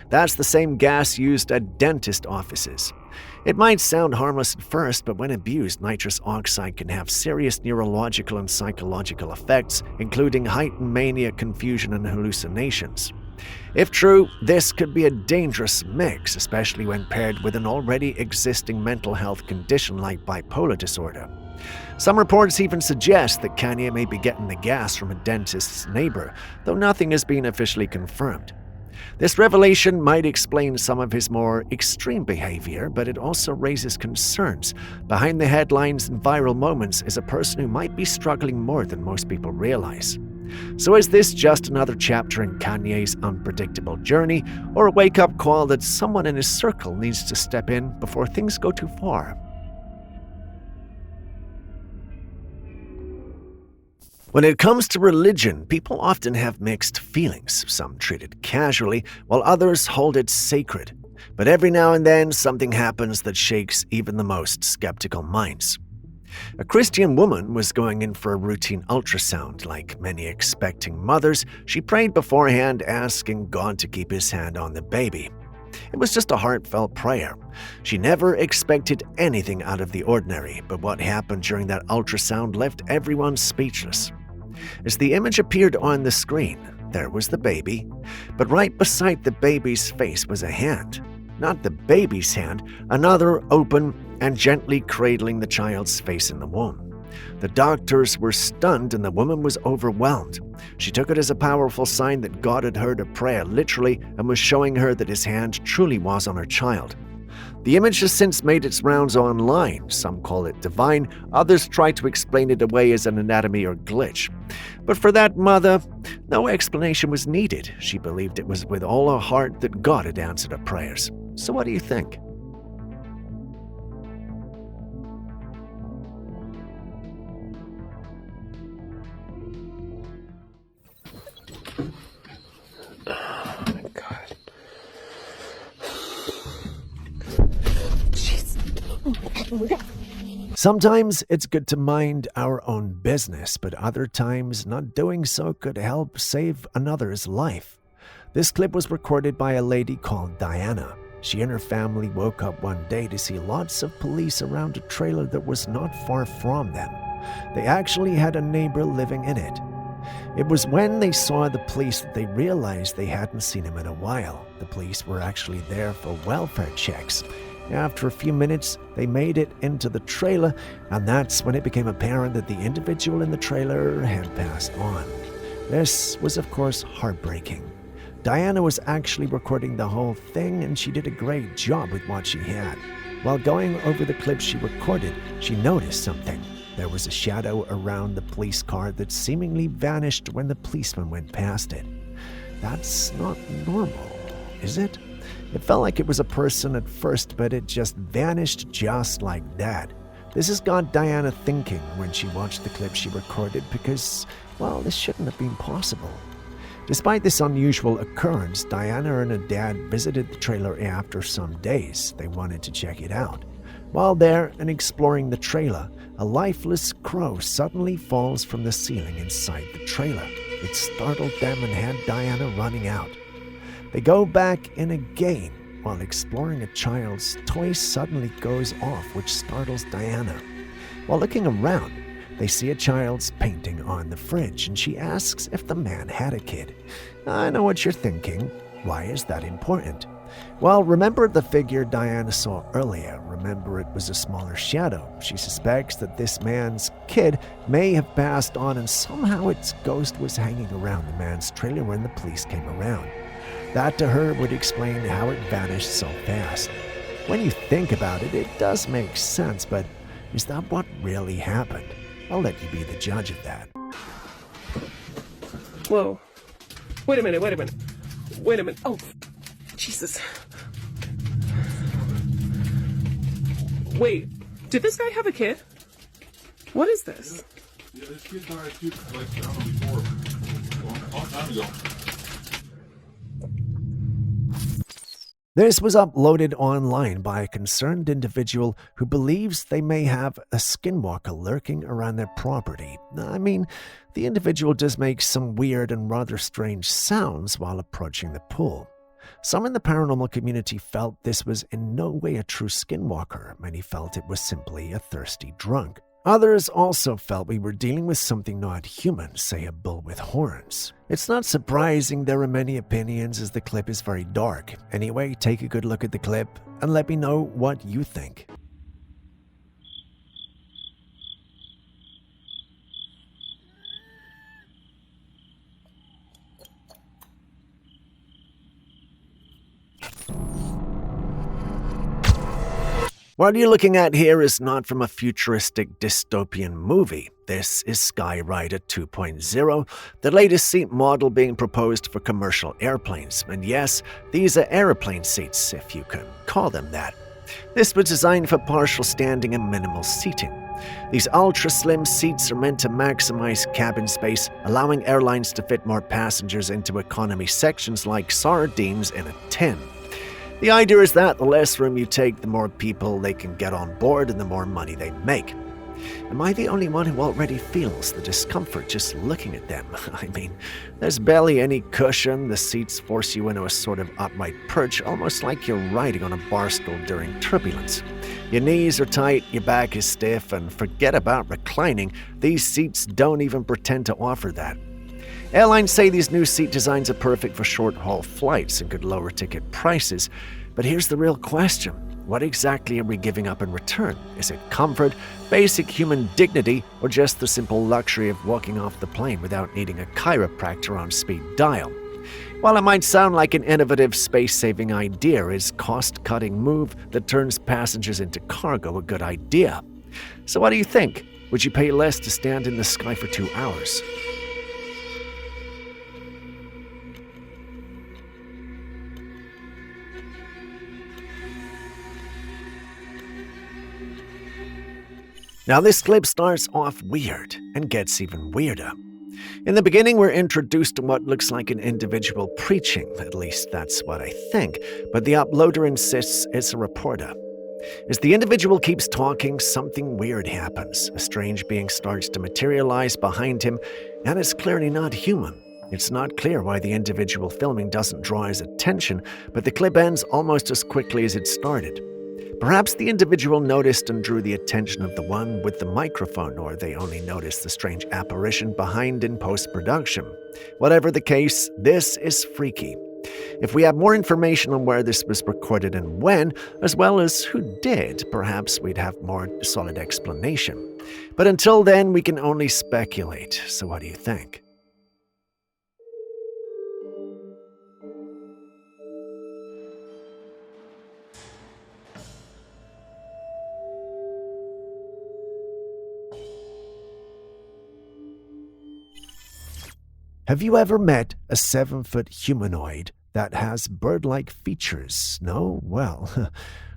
That's the same gas used at dentist offices. It might sound harmless at first, but when abused, nitrous oxide can have serious neurological and psychological effects, including heightened mania, confusion, and hallucinations. If true, this could be a dangerous mix, especially when paired with an already existing mental health condition like bipolar disorder. Some reports even suggest that Kanye may be getting the gas from a dentist's neighbor, though nothing has been officially confirmed. This revelation might explain some of his more extreme behavior, but it also raises concerns. Behind the headlines and viral moments is a person who might be struggling more than most people realize. So is this just another chapter in Kanye's unpredictable journey, or a wake-up call that someone in his circle needs to step in before things go too far? When it comes to religion, people often have mixed feelings. Some treat it casually, while others hold it sacred. But every now and then, something happens that shakes even the most skeptical minds. A Christian woman was going in for a routine ultrasound. Like many expecting mothers, she prayed beforehand, asking God to keep his hand on the baby. It was just a heartfelt prayer. She never expected anything out of the ordinary, but what happened during that ultrasound left everyone speechless. As the image appeared on the screen, there was the baby, but right beside the baby's face was a hand. Not the baby's hand, another open and gently cradling the child's face in the womb. The doctors were stunned and the woman was overwhelmed. She took it as a powerful sign that God had heard her prayer literally and was showing her that his hand truly was on her child. The image has since made its rounds online. Some call it divine, others try to explain it away as an anatomy or glitch. But for that mother, no explanation was needed. She believed it was with all her heart that God had answered her prayers. So what do you think? Sometimes it's good to mind our own business, but other times not doing so could help save another's life. This clip was recorded by a lady called Diana. She and her family woke up one day to see lots of police around a trailer that was not far from them. They actually had a neighbor living in it. It was when they saw the police that they realized they hadn't seen him in a while. The police were actually there for welfare checks. After a few minutes, they made it into the trailer, and that's when it became apparent that the individual in the trailer had passed on. This was, of course, heartbreaking. Diana was actually recording the whole thing, and she did a great job with what she had. While going over the clips she recorded, she noticed something. There was a shadow around the police car that seemingly vanished when the policeman went past it. That's not normal, is it? It felt like it was a person at first, but it just vanished just like that. This has got Diana thinking when she watched the clip she recorded because, well, this shouldn't have been possible. Despite this unusual occurrence, Diana and her dad visited the trailer after some days. They wanted to check it out. While there and exploring the trailer, a lifeless crow suddenly falls from the ceiling inside the trailer. It startled them and had Diana running out. They go back in again. While exploring, a child's toy suddenly goes off, which startles Diana. While looking around, they see a child's painting on the fridge, and she asks if the man had a kid. I know what you're thinking. Why is that important? Well, remember the figure Diana saw earlier. Remember it was a smaller shadow. She suspects that this man's kid may have passed on, and somehow its ghost was hanging around the man's trailer when the police came around. That to her would explain how it vanished so fast. When you think about it, it does make sense, but is that what really happened? I'll let you be the judge of that. Whoa. Wait a minute. Oh, Jesus. Wait, did this guy have a kid? What is this? Yeah, this kid died before. A long time ago. This was uploaded online by a concerned individual who believes they may have a skinwalker lurking around their property. I mean, the individual does make some weird and rather strange sounds while approaching the pool. Some in the paranormal community felt this was in no way a true skinwalker. Many felt it was simply a thirsty drunk. Others also felt we were dealing with something not human, say a bull with horns. It's not surprising there are many opinions as the clip is very dark. Anyway, take a good look at the clip and let me know what you think. What you're looking at here is not from a futuristic dystopian movie. This is Skyrider 2.0, the latest seat model being proposed for commercial airplanes. And yes, these are airplane seats, if you can call them that. This was designed for partial standing and minimal seating. These ultra-slim seats are meant to maximize cabin space, allowing airlines to fit more passengers into economy sections like sardines in a tin. The idea is that the less room you take, the more people they can get on board and the more money they make. Am I the only one who already feels the discomfort just looking at them? I mean, there's barely any cushion, the seats force you into a sort of upright perch, almost like you're riding on a bar stool during turbulence. Your knees are tight, your back is stiff, and forget about reclining, these seats don't even pretend to offer that. Airlines say these new seat designs are perfect for short-haul flights and could lower ticket prices. But here's the real question. What exactly are we giving up in return? Is it comfort, basic human dignity, or just the simple luxury of walking off the plane without needing a chiropractor on speed dial? While it might sound like an innovative space-saving idea, is cost-cutting move that turns passengers into cargo a good idea? So what do you think? Would you pay less to stand in the sky for 2 hours? Now, this clip starts off weird and gets even weirder. In the beginning, we're introduced to what looks like an individual preaching, at least that's what I think, but the uploader insists it's a reporter. As the individual keeps talking, something weird happens. A strange being starts to materialize behind him, and it's clearly not human. It's not clear why the individual filming doesn't draw his attention, but the clip ends almost as quickly as it started. Perhaps the individual noticed and drew the attention of the one with the microphone, or they only noticed the strange apparition behind in post-production. Whatever the case, this is freaky. If we had more information on where this was recorded and when, as well as who did, perhaps we'd have more solid explanation. But until then, we can only speculate. So what do you think? Have you ever met a 7-foot humanoid that has bird-like features? No? Well,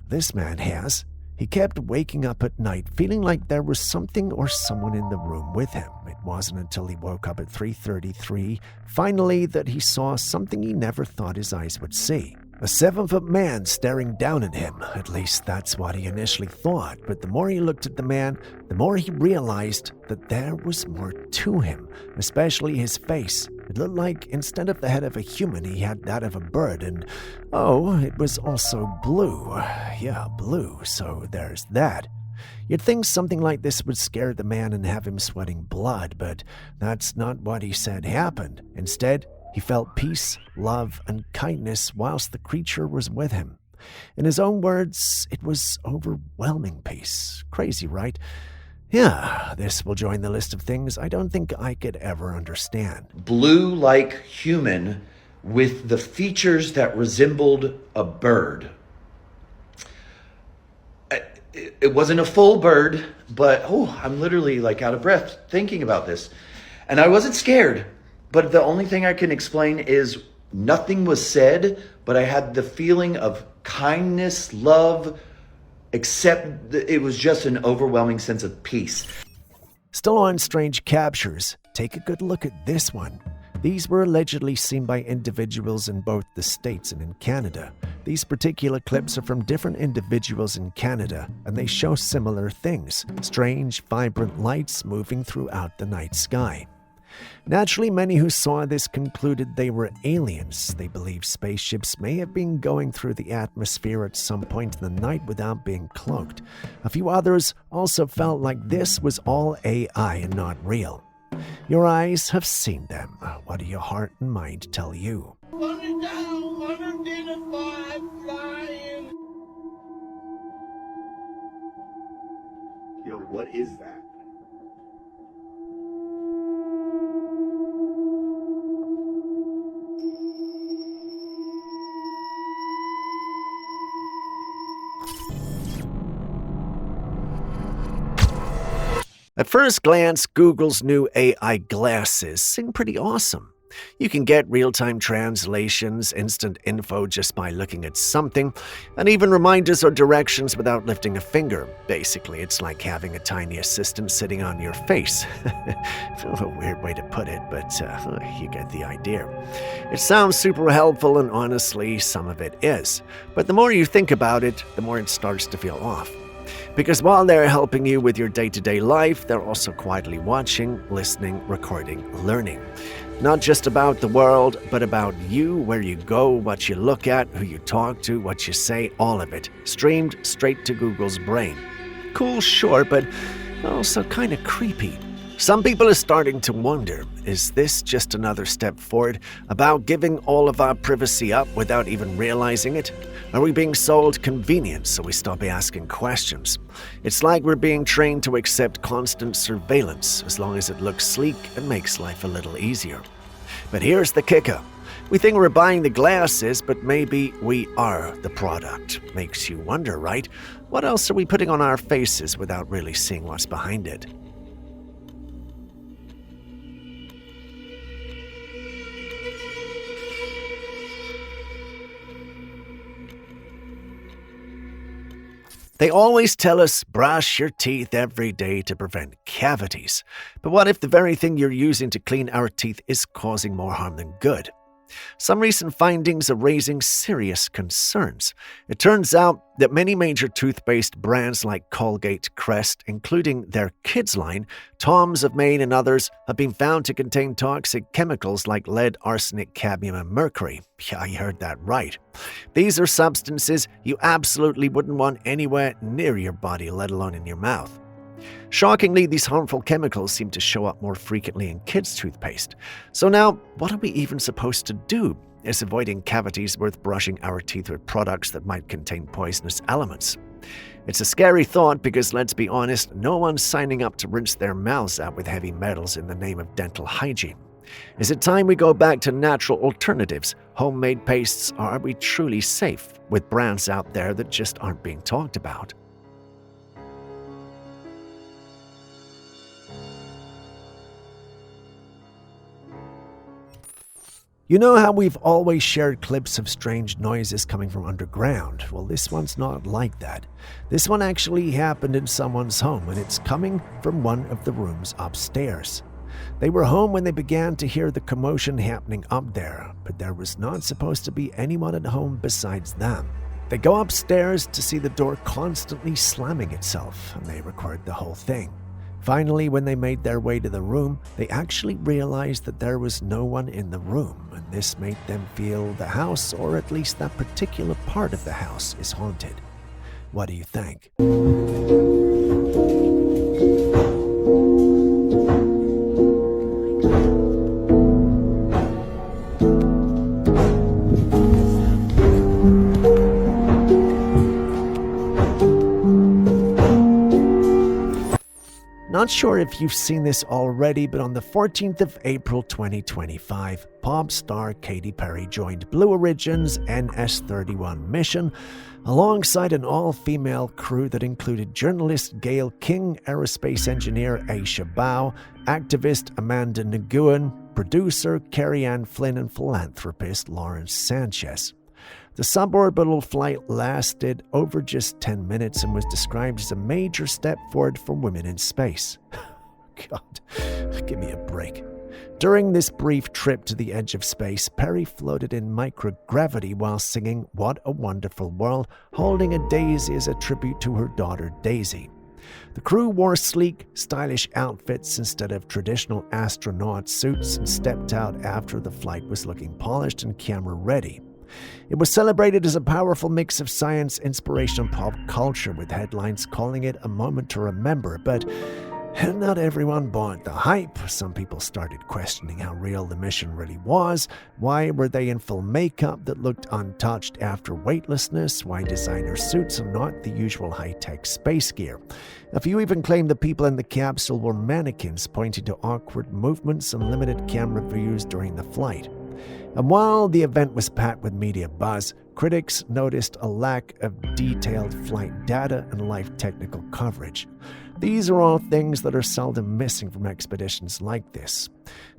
this man has. He kept waking up at night feeling like there was something or someone in the room with him. It wasn't until he woke up at 3:33, finally, that he saw something he never thought his eyes would see. A 7-foot man staring down at him. At least that's what he initially thought, but the more he looked at the man, the more he realized that there was more to him, especially his face. It looked like instead of the head of a human, he had that of a bird, and oh, it was also blue. Yeah, blue, so there's that. You'd think something like this would scare the man and have him sweating blood, but that's not what he said happened. Instead, he felt peace, love, and kindness whilst the creature was with him. In his own words, it was overwhelming peace. Crazy, right? Yeah, this will join the list of things I don't think I could ever understand. Blue like human with the features that resembled a bird. It wasn't a full bird, but I'm literally like out of breath thinking about this. And I wasn't scared. But the only thing I can explain is nothing was said, but I had the feeling of kindness, love, except that it was just an overwhelming sense of peace. Still on strange captures, take a good look at this one. These were allegedly seen by individuals in both the States and in Canada. These particular clips are from different individuals in Canada, and they show similar things. Strange, vibrant lights moving throughout the night sky. Naturally, many who saw this concluded they were aliens. They believe spaceships may have been going through the atmosphere at some point in the night without being cloaked. A few others also felt like this was all AI and not real. Your eyes have seen them. What do your heart and mind tell you? Yo, what is that? At first glance, Google's new AI glasses seem pretty awesome. You can get real-time translations, instant info just by looking at something, and even reminders or directions without lifting a finger. Basically, it's like having a tiny assistant sitting on your face. A weird way to put it, but you get the idea. It sounds super helpful, and honestly, some of it is. But the more you think about it, the more it starts to feel off. Because while they're helping you with your day-to-day life, they're also quietly watching, listening, recording, learning. Not just about the world, but about you, where you go, what you look at, who you talk to, what you say, all of it. Streamed straight to Google's brain. Cool, sure, but also kind of creepy. Some people are starting to wonder, is this just another step forward about giving all of our privacy up without even realizing it? Are we being sold convenience so we stop asking questions? It's like we're being trained to accept constant surveillance as long as it looks sleek and makes life a little easier. But here's the kicker. We think we're buying the glasses, but maybe we are the product. Makes you wonder, right? What else are we putting on our faces without really seeing what's behind it? They always tell us brush your teeth every day to prevent cavities. But what if the very thing you're using to clean our teeth is causing more harm than good? Some recent findings are raising serious concerns. It turns out that many major toothpaste brands like Colgate, Crest, including their kids line, Tom's of Maine and others, have been found to contain toxic chemicals like lead, arsenic, cadmium, and mercury. Yeah, you heard that right. These are substances you absolutely wouldn't want anywhere near your body, let alone in your mouth. Shockingly, these harmful chemicals seem to show up more frequently in kids' toothpaste. So now, what are we even supposed to do? Is avoiding cavities worth brushing our teeth with products that might contain poisonous elements? It's a scary thought because, let's be honest, no one's signing up to rinse their mouths out with heavy metals in the name of dental hygiene. Is it time we go back to natural alternatives, homemade pastes, or are we truly safe with brands out there that just aren't being talked about? You know how we've always shared clips of strange noises coming from underground? Well, this one's not like that. This one actually happened in someone's home, and it's coming from one of the rooms upstairs. They were home when they began to hear the commotion happening up there, but there was not supposed to be anyone at home besides them. They go upstairs to see the door constantly slamming itself, and they record the whole thing. Finally, when they made their way to the room, they actually realized that there was no one in the room, and this made them feel the house, or at least that particular part of the house, is haunted. What do you think? Not sure if you've seen this already, but on the 14th of April 2025, pop star Katy Perry joined Blue Origin's NS-31 mission alongside an all-female crew that included journalist Gayle King, aerospace engineer Aisha Bao, activist Amanda Nguyen, producer Carrie Ann Flynn, and philanthropist Lawrence Sanchez. The suborbital flight lasted over just 10 minutes and was described as a major step forward for women in space. God, give me a break. During this brief trip to the edge of space, Perry floated in microgravity while singing What a Wonderful World, holding a daisy as a tribute to her daughter Daisy. The crew wore sleek, stylish outfits instead of traditional astronaut suits and stepped out after the flight was looking polished and camera-ready. It was celebrated as a powerful mix of science, inspiration, and pop culture, with headlines calling it a moment to remember, but not everyone bought the hype. Some people started questioning how real the mission really was. Why were they in full makeup that looked untouched after weightlessness? Why designer suits and not the usual high-tech space gear? A few even claimed the people in the capsule were mannequins, pointing to awkward movements and limited camera views during the flight. And while the event was packed with media buzz, critics noticed a lack of detailed flight data and live technical coverage. These are all things that are seldom missing from expeditions like this.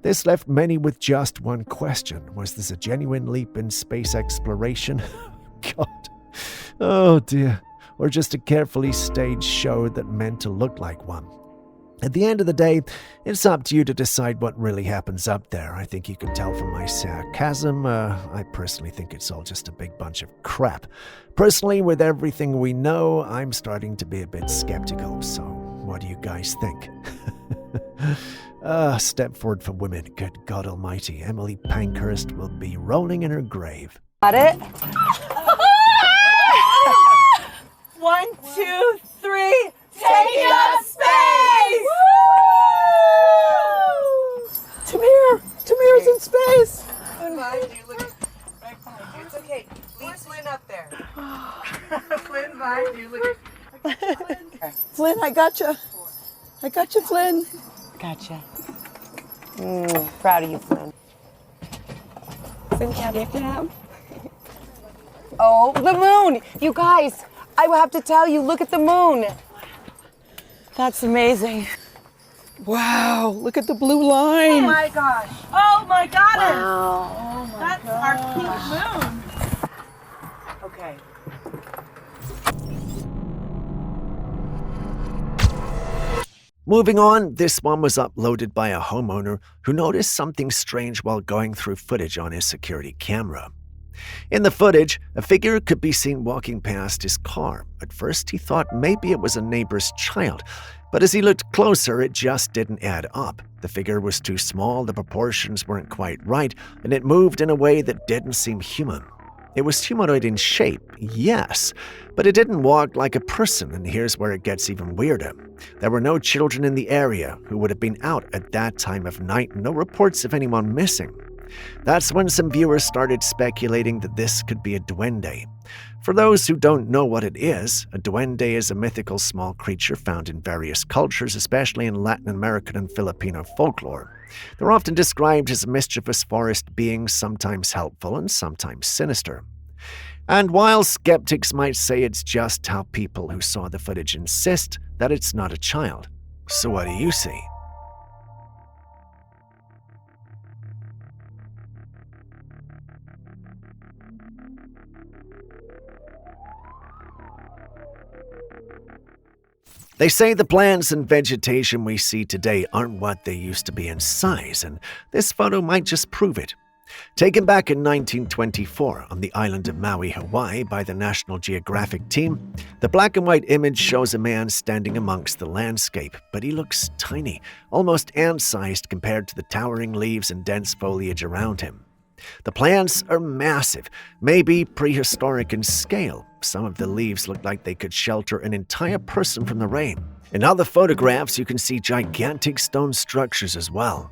This left many with just one question. Was this a genuine leap in space exploration? God. Oh dear. Or just a carefully staged show that meant to look like one? At the end of the day, it's up to you to decide what really happens up there. I think you can tell from my sarcasm. I personally think it's all just a big bunch of crap. Personally, with everything we know, I'm starting to be a bit skeptical. So, what do you guys think? Step forward for women. Good God Almighty. Emily Pankhurst will be rolling in her grave. Got it? 1, 2, 3. Taking up space! Tamir's in space! Flynn, behind you. Look at right behind you. It's okay. Leave Flynn up there. Flynn, behind you. Look at Flynn, I gotcha. I gotcha, Flynn. Gotcha. Proud of you, Flynn. Flynn, can I get him? Oh, the moon! You guys, I will have to tell you, look at the moon. That's amazing. Wow, look at the blue line. Oh my gosh. Oh my goddess. Wow. Oh my That's our pink moon. Okay. Moving on, this one was uploaded by a homeowner who noticed something strange while going through footage on his security camera. In the footage, a figure could be seen walking past his car. At first, he thought maybe it was a neighbor's child, but as he looked closer, it just didn't add up. The figure was too small, the proportions weren't quite right, and it moved in a way that didn't seem human. It was humanoid in shape, yes, but it didn't walk like a person, and here's where it gets even weirder. There were no children in the area who would have been out at that time of night, and no reports of anyone missing. That's when some viewers started speculating that this could be a duende. For those who don't know what it is, a duende is a mythical small creature found in various cultures, especially in Latin American and Filipino folklore. They're often described as mischievous forest beings, sometimes helpful and sometimes sinister. And while skeptics might say it's just how people who saw the footage insist that it's not a child. So what do you see? They say the plants and vegetation we see today aren't what they used to be in size, and this photo might just prove it. Taken back in 1924 on the island of Maui, Hawaii by the National Geographic team, the black and white image shows a man standing amongst the landscape, but he looks tiny, almost ant-sized compared to the towering leaves and dense foliage around him. The plants are massive, maybe prehistoric in scale. Some of the leaves look like they could shelter an entire person from the rain. In other photographs, you can see gigantic stone structures as well.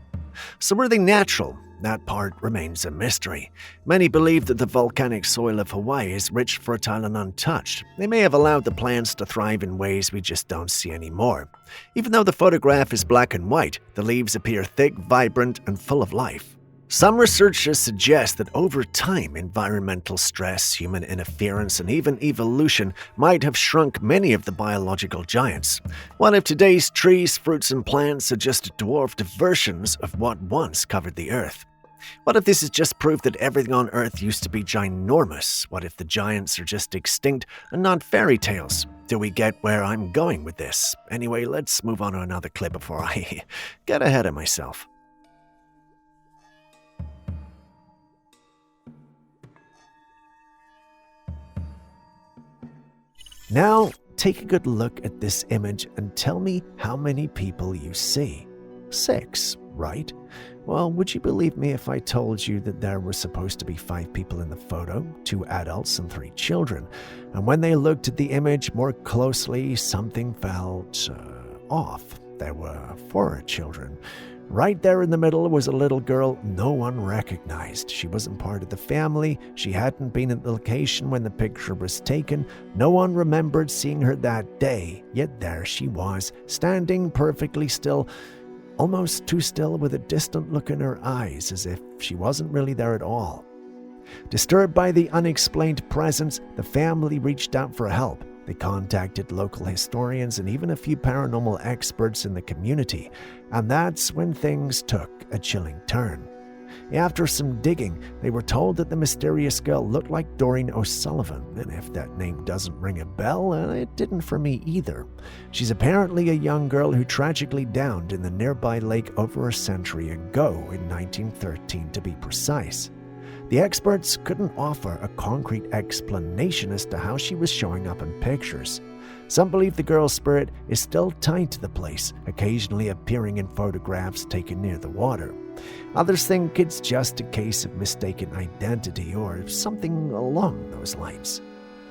So were they natural? That part remains a mystery. Many believe that the volcanic soil of Hawaii is rich, fertile, and untouched. They may have allowed the plants to thrive in ways we just don't see anymore. Even though the photograph is black and white, the leaves appear thick, vibrant, and full of life. Some researchers suggest that over time, environmental stress, human interference, and even evolution might have shrunk many of the biological giants. What if today's trees, fruits, and plants are just dwarfed versions of what once covered the Earth? What if this is just proof that everything on Earth used to be ginormous? What if the giants are just extinct and not fairy tales? Do we get where I'm going with this? Anyway, let's move on to another clip before I get ahead of myself. Now, take a good look at this image and tell me how many people you see. 6, right? Well, would you believe me if I told you that there were supposed to be 5 people in the photo, 2 adults and 3 children? And when they looked at the image more closely, something felt off. There were 4 children. Right there in the middle was a little girl no one recognized. She wasn't part of the family. She hadn't been at the location when the picture was taken. No one remembered seeing her that day. Yet there she was, standing perfectly still, almost too still, with a distant look in her eyes, as if she wasn't really there at all. Disturbed by the unexplained presence, the family reached out for help. They contacted local historians and even a few paranormal experts in the community, and that's when things took a chilling turn. After some digging, they were told that the mysterious girl looked like Doreen O'Sullivan, and if that name doesn't ring a bell, it didn't for me either. She's apparently a young girl who tragically drowned in the nearby lake over a century ago, in 1913 to be precise. The experts couldn't offer a concrete explanation as to how she was showing up in pictures. Some believe the girl's spirit is still tied to the place, occasionally appearing in photographs taken near the water. Others think it's just a case of mistaken identity or something along those lines.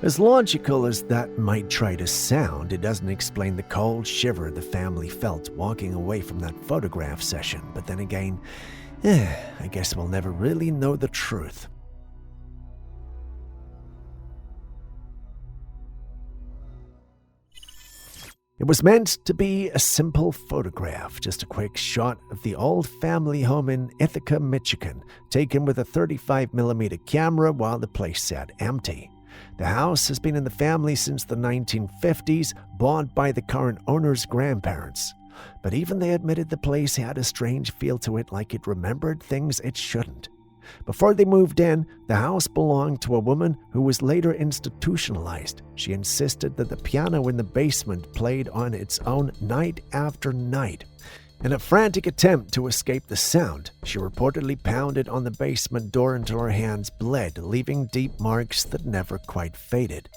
As logical as that might try to sound, it doesn't explain the cold shiver the family felt walking away from that photograph session. But then again, I guess we'll never really know the truth. It was meant to be a simple photograph, just a quick shot of the old family home in Ithaca, Michigan, taken with a 35mm camera while the place sat empty. The house has been in the family since the 1950s, bought by the current owner's grandparents. But even they admitted the place had a strange feel to it, like it remembered things it shouldn't. Before they moved in, the house belonged to a woman who was later institutionalized. She insisted that the piano in the basement played on its own night after night. In a frantic attempt to escape the sound, she reportedly pounded on the basement door until her hands bled, leaving deep marks that never quite faded.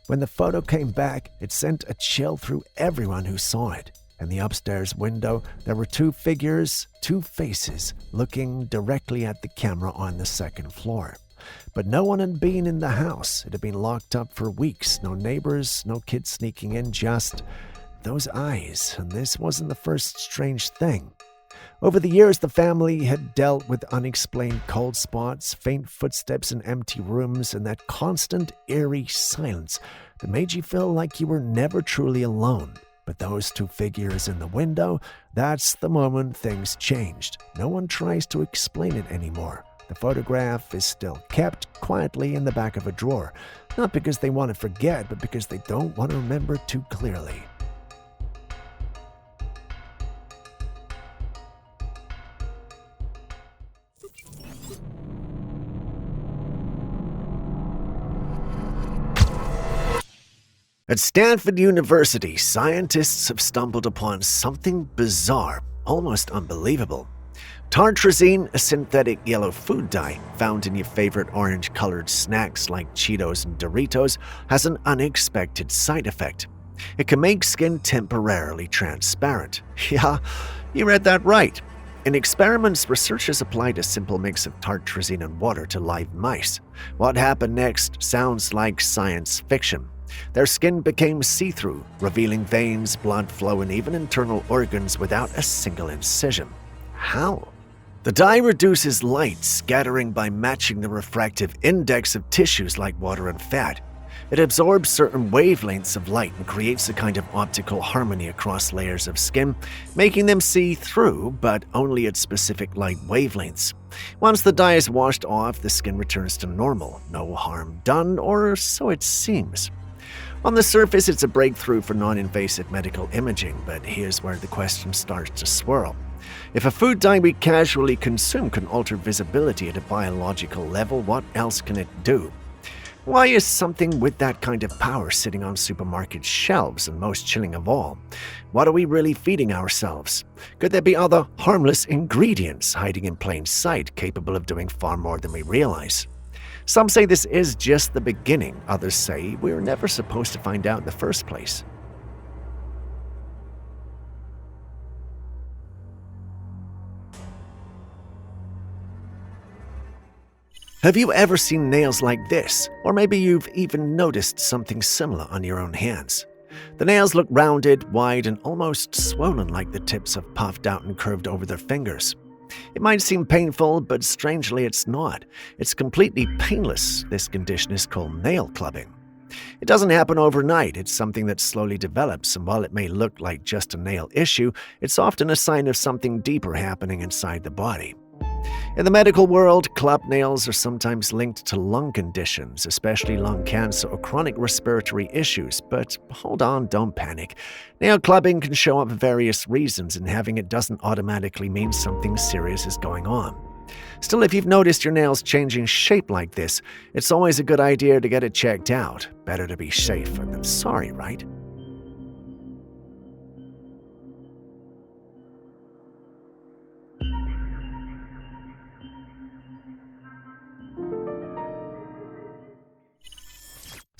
When the photo came back, it sent a chill through everyone who saw it. In the upstairs window, there were two figures, two faces, looking directly at the camera on the second floor. But no one had been in the house. It had been locked up for weeks. No neighbors, no kids sneaking in, just those eyes. And this wasn't the first strange thing. Over the years, the family had dealt with unexplained cold spots, faint footsteps in empty rooms, and that constant, eerie silence that made you feel like you were never truly alone. But those two figures in the window, that's the moment things changed. No one tries to explain it anymore. The photograph is still kept quietly in the back of a drawer, not because they want to forget, but because they don't want to remember too clearly. At Stanford University, scientists have stumbled upon something bizarre, almost unbelievable. Tartrazine, a synthetic yellow food dye found in your favorite orange-colored snacks like Cheetos and Doritos, has an unexpected side effect. It can make skin temporarily transparent. Yeah, you read that right. In experiments, researchers applied a simple mix of tartrazine and water to live mice. What happened next sounds like science fiction. Their skin became see-through, revealing veins, blood flow, and even internal organs without a single incision. How? The dye reduces light scattering by matching the refractive index of tissues like water and fat. It absorbs certain wavelengths of light and creates a kind of optical harmony across layers of skin, making them see through, but only at specific light wavelengths. Once the dye is washed off, the skin returns to normal. No harm done, or so it seems. On the surface, it's a breakthrough for non-invasive medical imaging, but here's where the question starts to swirl. If a food dye we casually consume can alter visibility at a biological level, what else can it do? Why is something with that kind of power sitting on supermarket shelves? And most chilling of all, what are we really feeding ourselves? Could there be other harmless ingredients hiding in plain sight, capable of doing far more than we realize? Some say this is just the beginning. Others say we were never supposed to find out in the first place. Have you ever seen nails like this? Or maybe you've even noticed something similar on your own hands. The nails look rounded, wide, and almost swollen, like the tips have puffed out and curved over their fingers. It might seem painful, but strangely it's not. It's completely painless. This condition is called nail clubbing. It doesn't happen overnight. It's something that slowly develops, and while it may look like just a nail issue, it's often a sign of something deeper happening inside the body. In the medical world, club nails are sometimes linked to lung conditions, especially lung cancer or chronic respiratory issues. But hold on, don't panic. Nail clubbing can show up for various reasons, and having it doesn't automatically mean something serious is going on. Still, if you've noticed your nails changing shape like this, it's always a good idea to get it checked out. Better to be safe than sorry, right?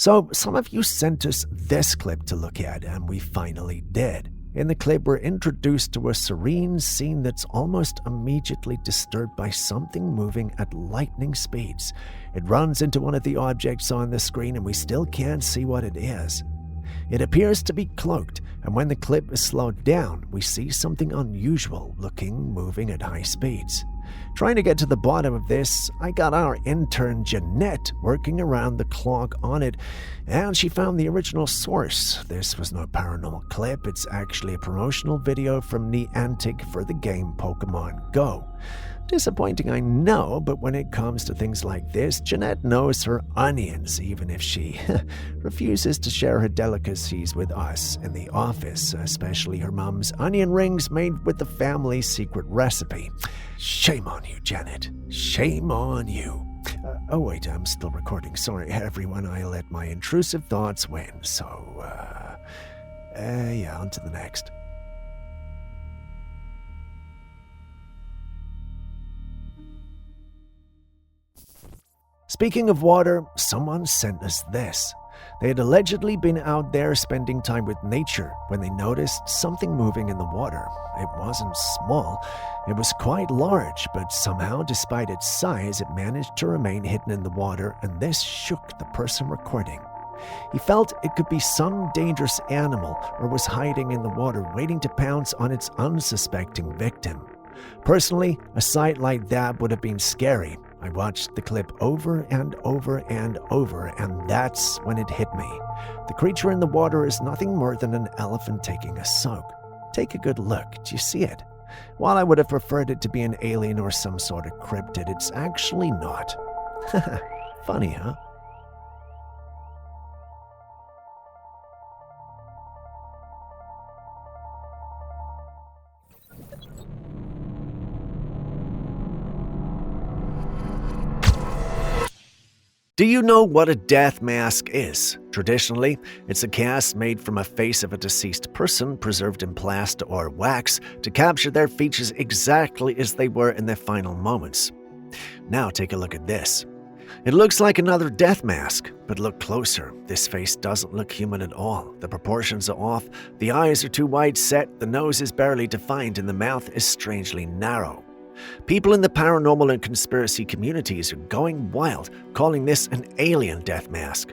So, some of you sent us this clip to look at, and we finally did. In the clip, we're introduced to a serene scene that's almost immediately disturbed by something moving at lightning speeds. It runs into one of the objects on the screen, and we still can't see what it is. It appears to be cloaked, and when the clip is slowed down, we see something unusual looking, moving at high speeds. Trying to get to the bottom of this, I got our intern Jeanette working around the clock on it, and she found the original source. This was no paranormal clip, it's actually a promotional video from Niantic for the game Pokemon Go. Disappointing, I know, but when it comes to things like this, Jeanette knows her onions, even if she refuses to share her delicacies with us in the office, especially her mom's onion rings made with the family's secret recipe. Shame on you, Janet. Shame on you. Oh, wait, I'm still recording. Sorry, everyone, I let my intrusive thoughts win. So, on to the next. Speaking of water, someone sent us this. They had allegedly been out there spending time with nature when they noticed something moving in the water. It wasn't small, it was quite large, but somehow, despite its size, it managed to remain hidden in the water, and this shook the person recording. He felt it could be some dangerous animal or was hiding in the water waiting to pounce on its unsuspecting victim. Personally, a sight like that would have been scary. I watched the clip over and over and over, and that's when it hit me. The creature in the water is nothing more than an elephant taking a soak. Take a good look. Do you see it? While I would have preferred it to be an alien or some sort of cryptid, it's actually not. Funny, huh? Do you know what a death mask is? Traditionally, it's a cast made from a face of a deceased person preserved in plaster or wax to capture their features exactly as they were in their final moments. Now take a look at this. It looks like another death mask, but look closer. This face doesn't look human at all. The proportions are off, the eyes are too wide set, the nose is barely defined, and the mouth is strangely narrow. People in the paranormal and conspiracy communities are going wild, calling this an alien death mask.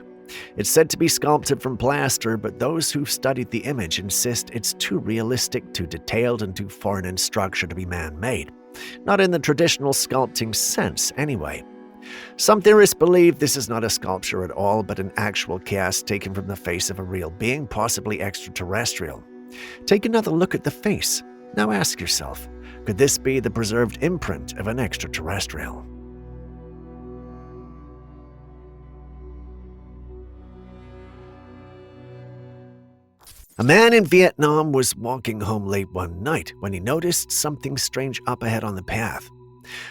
It's said to be sculpted from plaster, but those who've studied the image insist it's too realistic, too detailed, and too foreign in structure to be man-made. Not in the traditional sculpting sense, anyway. Some theorists believe this is not a sculpture at all, but an actual cast taken from the face of a real being, possibly extraterrestrial. Take another look at the face. Now ask yourself, could this be the preserved imprint of an extraterrestrial? A man in Vietnam was walking home late one night when he noticed something strange up ahead on the path.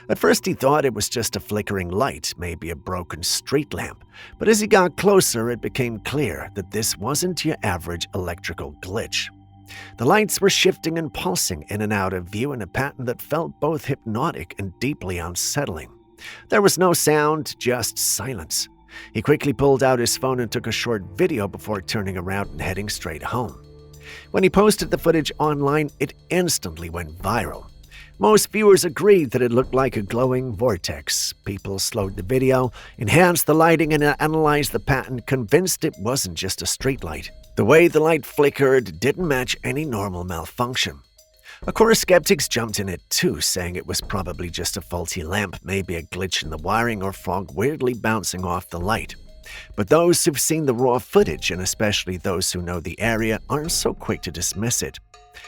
At first he thought it was just a flickering light, maybe a broken street lamp, but as he got closer it became clear that this wasn't your average electrical glitch. The lights were shifting and pulsing in and out of view in a pattern that felt both hypnotic and deeply unsettling. There was no sound, just silence. He quickly pulled out his phone and took a short video before turning around and heading straight home. When he posted the footage online, it instantly went viral. Most viewers agreed that it looked like a glowing vortex. People slowed the video, enhanced the lighting, and analyzed the pattern, convinced it wasn't just a streetlight. The way the light flickered didn't match any normal malfunction. Of course, skeptics jumped in it too, saying it was probably just a faulty lamp, maybe a glitch in the wiring or fog weirdly bouncing off the light. But those who've seen the raw footage, and especially those who know the area, aren't so quick to dismiss it.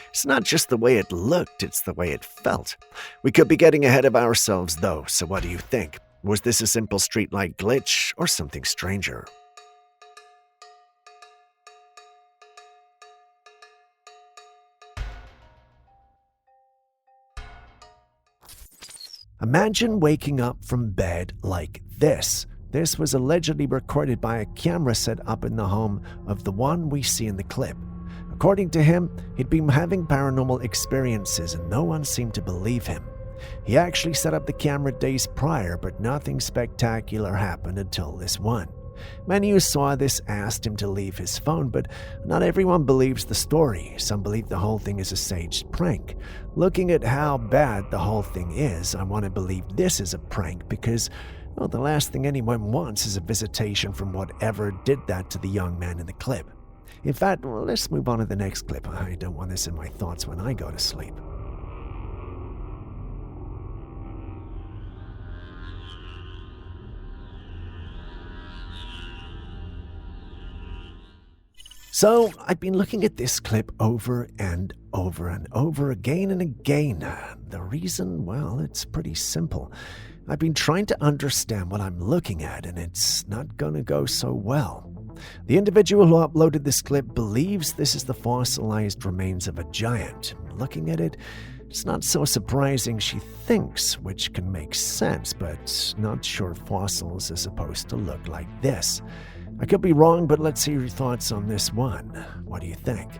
It's not just the way it looked, it's the way it felt. We could be getting ahead of ourselves though, so what do you think? Was this a simple streetlight glitch or something stranger? Imagine waking up from bed like this. This was allegedly recorded by a camera set up in the home of the one we see in the clip. According to him, he'd been having paranormal experiences and no one seemed to believe him. He actually set up the camera days prior, but nothing spectacular happened until this one. Many who saw this asked him to leave his phone, but not everyone believes the story. Some believe the whole thing is a staged prank. Looking at how bad the whole thing is, I want to believe this is a prank because, well, the last thing anyone wants is a visitation from whatever did that to the young man in the clip. In fact, well, let's move on to the next clip. I don't want this in my thoughts when I go to sleep. So I've been looking at this clip over and over and over again and again. The reason, well, it's pretty simple. I've been trying to understand what I'm looking at, and it's not going to go so well. The individual who uploaded this clip believes this is the fossilized remains of a giant. Looking at it, it's not so surprising she thinks, which can make sense, but not sure fossils are supposed to look like this. I could be wrong, but let's hear your thoughts on this one. What do you think?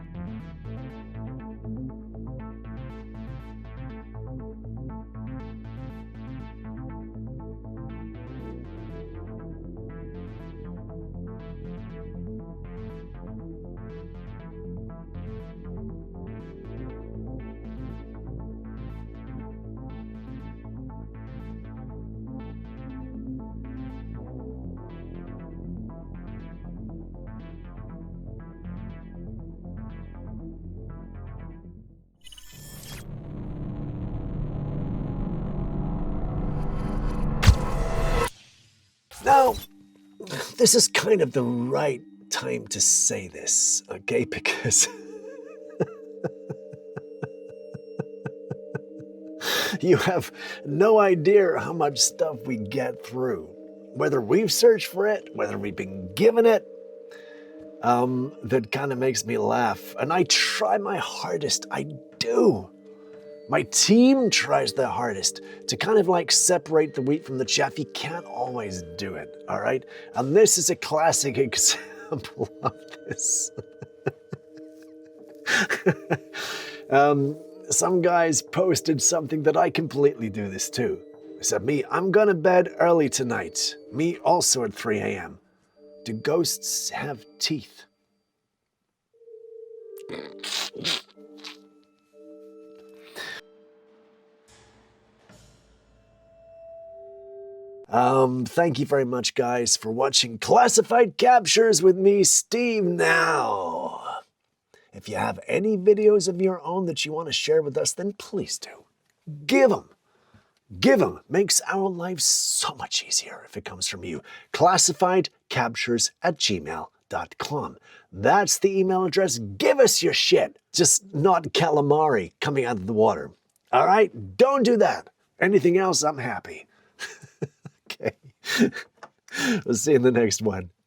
Now, this is kind of the right time to say this, okay? Because you have no idea how much stuff we get through. Whether we've searched for it, whether we've been given it, that kind of makes me laugh. And I try my hardest, I do. My team tries their hardest to kind of like separate the wheat from the chaff. You can't always do it, all right? And this is a classic example of this. Some guys posted something that I completely do this too. They said, me, I'm going to bed early tonight. Me also at 3 a.m. Do ghosts have teeth? Thank you very much, guys, for watching Classified Captures with me, Steve. Now, if you have any videos of your own that you want to share with us, then please do. Give them. Give them. Makes our lives so much easier if it comes from you. classifiedcaptures@gmail.com. That's the email address. Give us your shit. Just not calamari coming out of the water. All right? Don't do that. Anything else, I'm happy. Okay. We'll see you in the next one.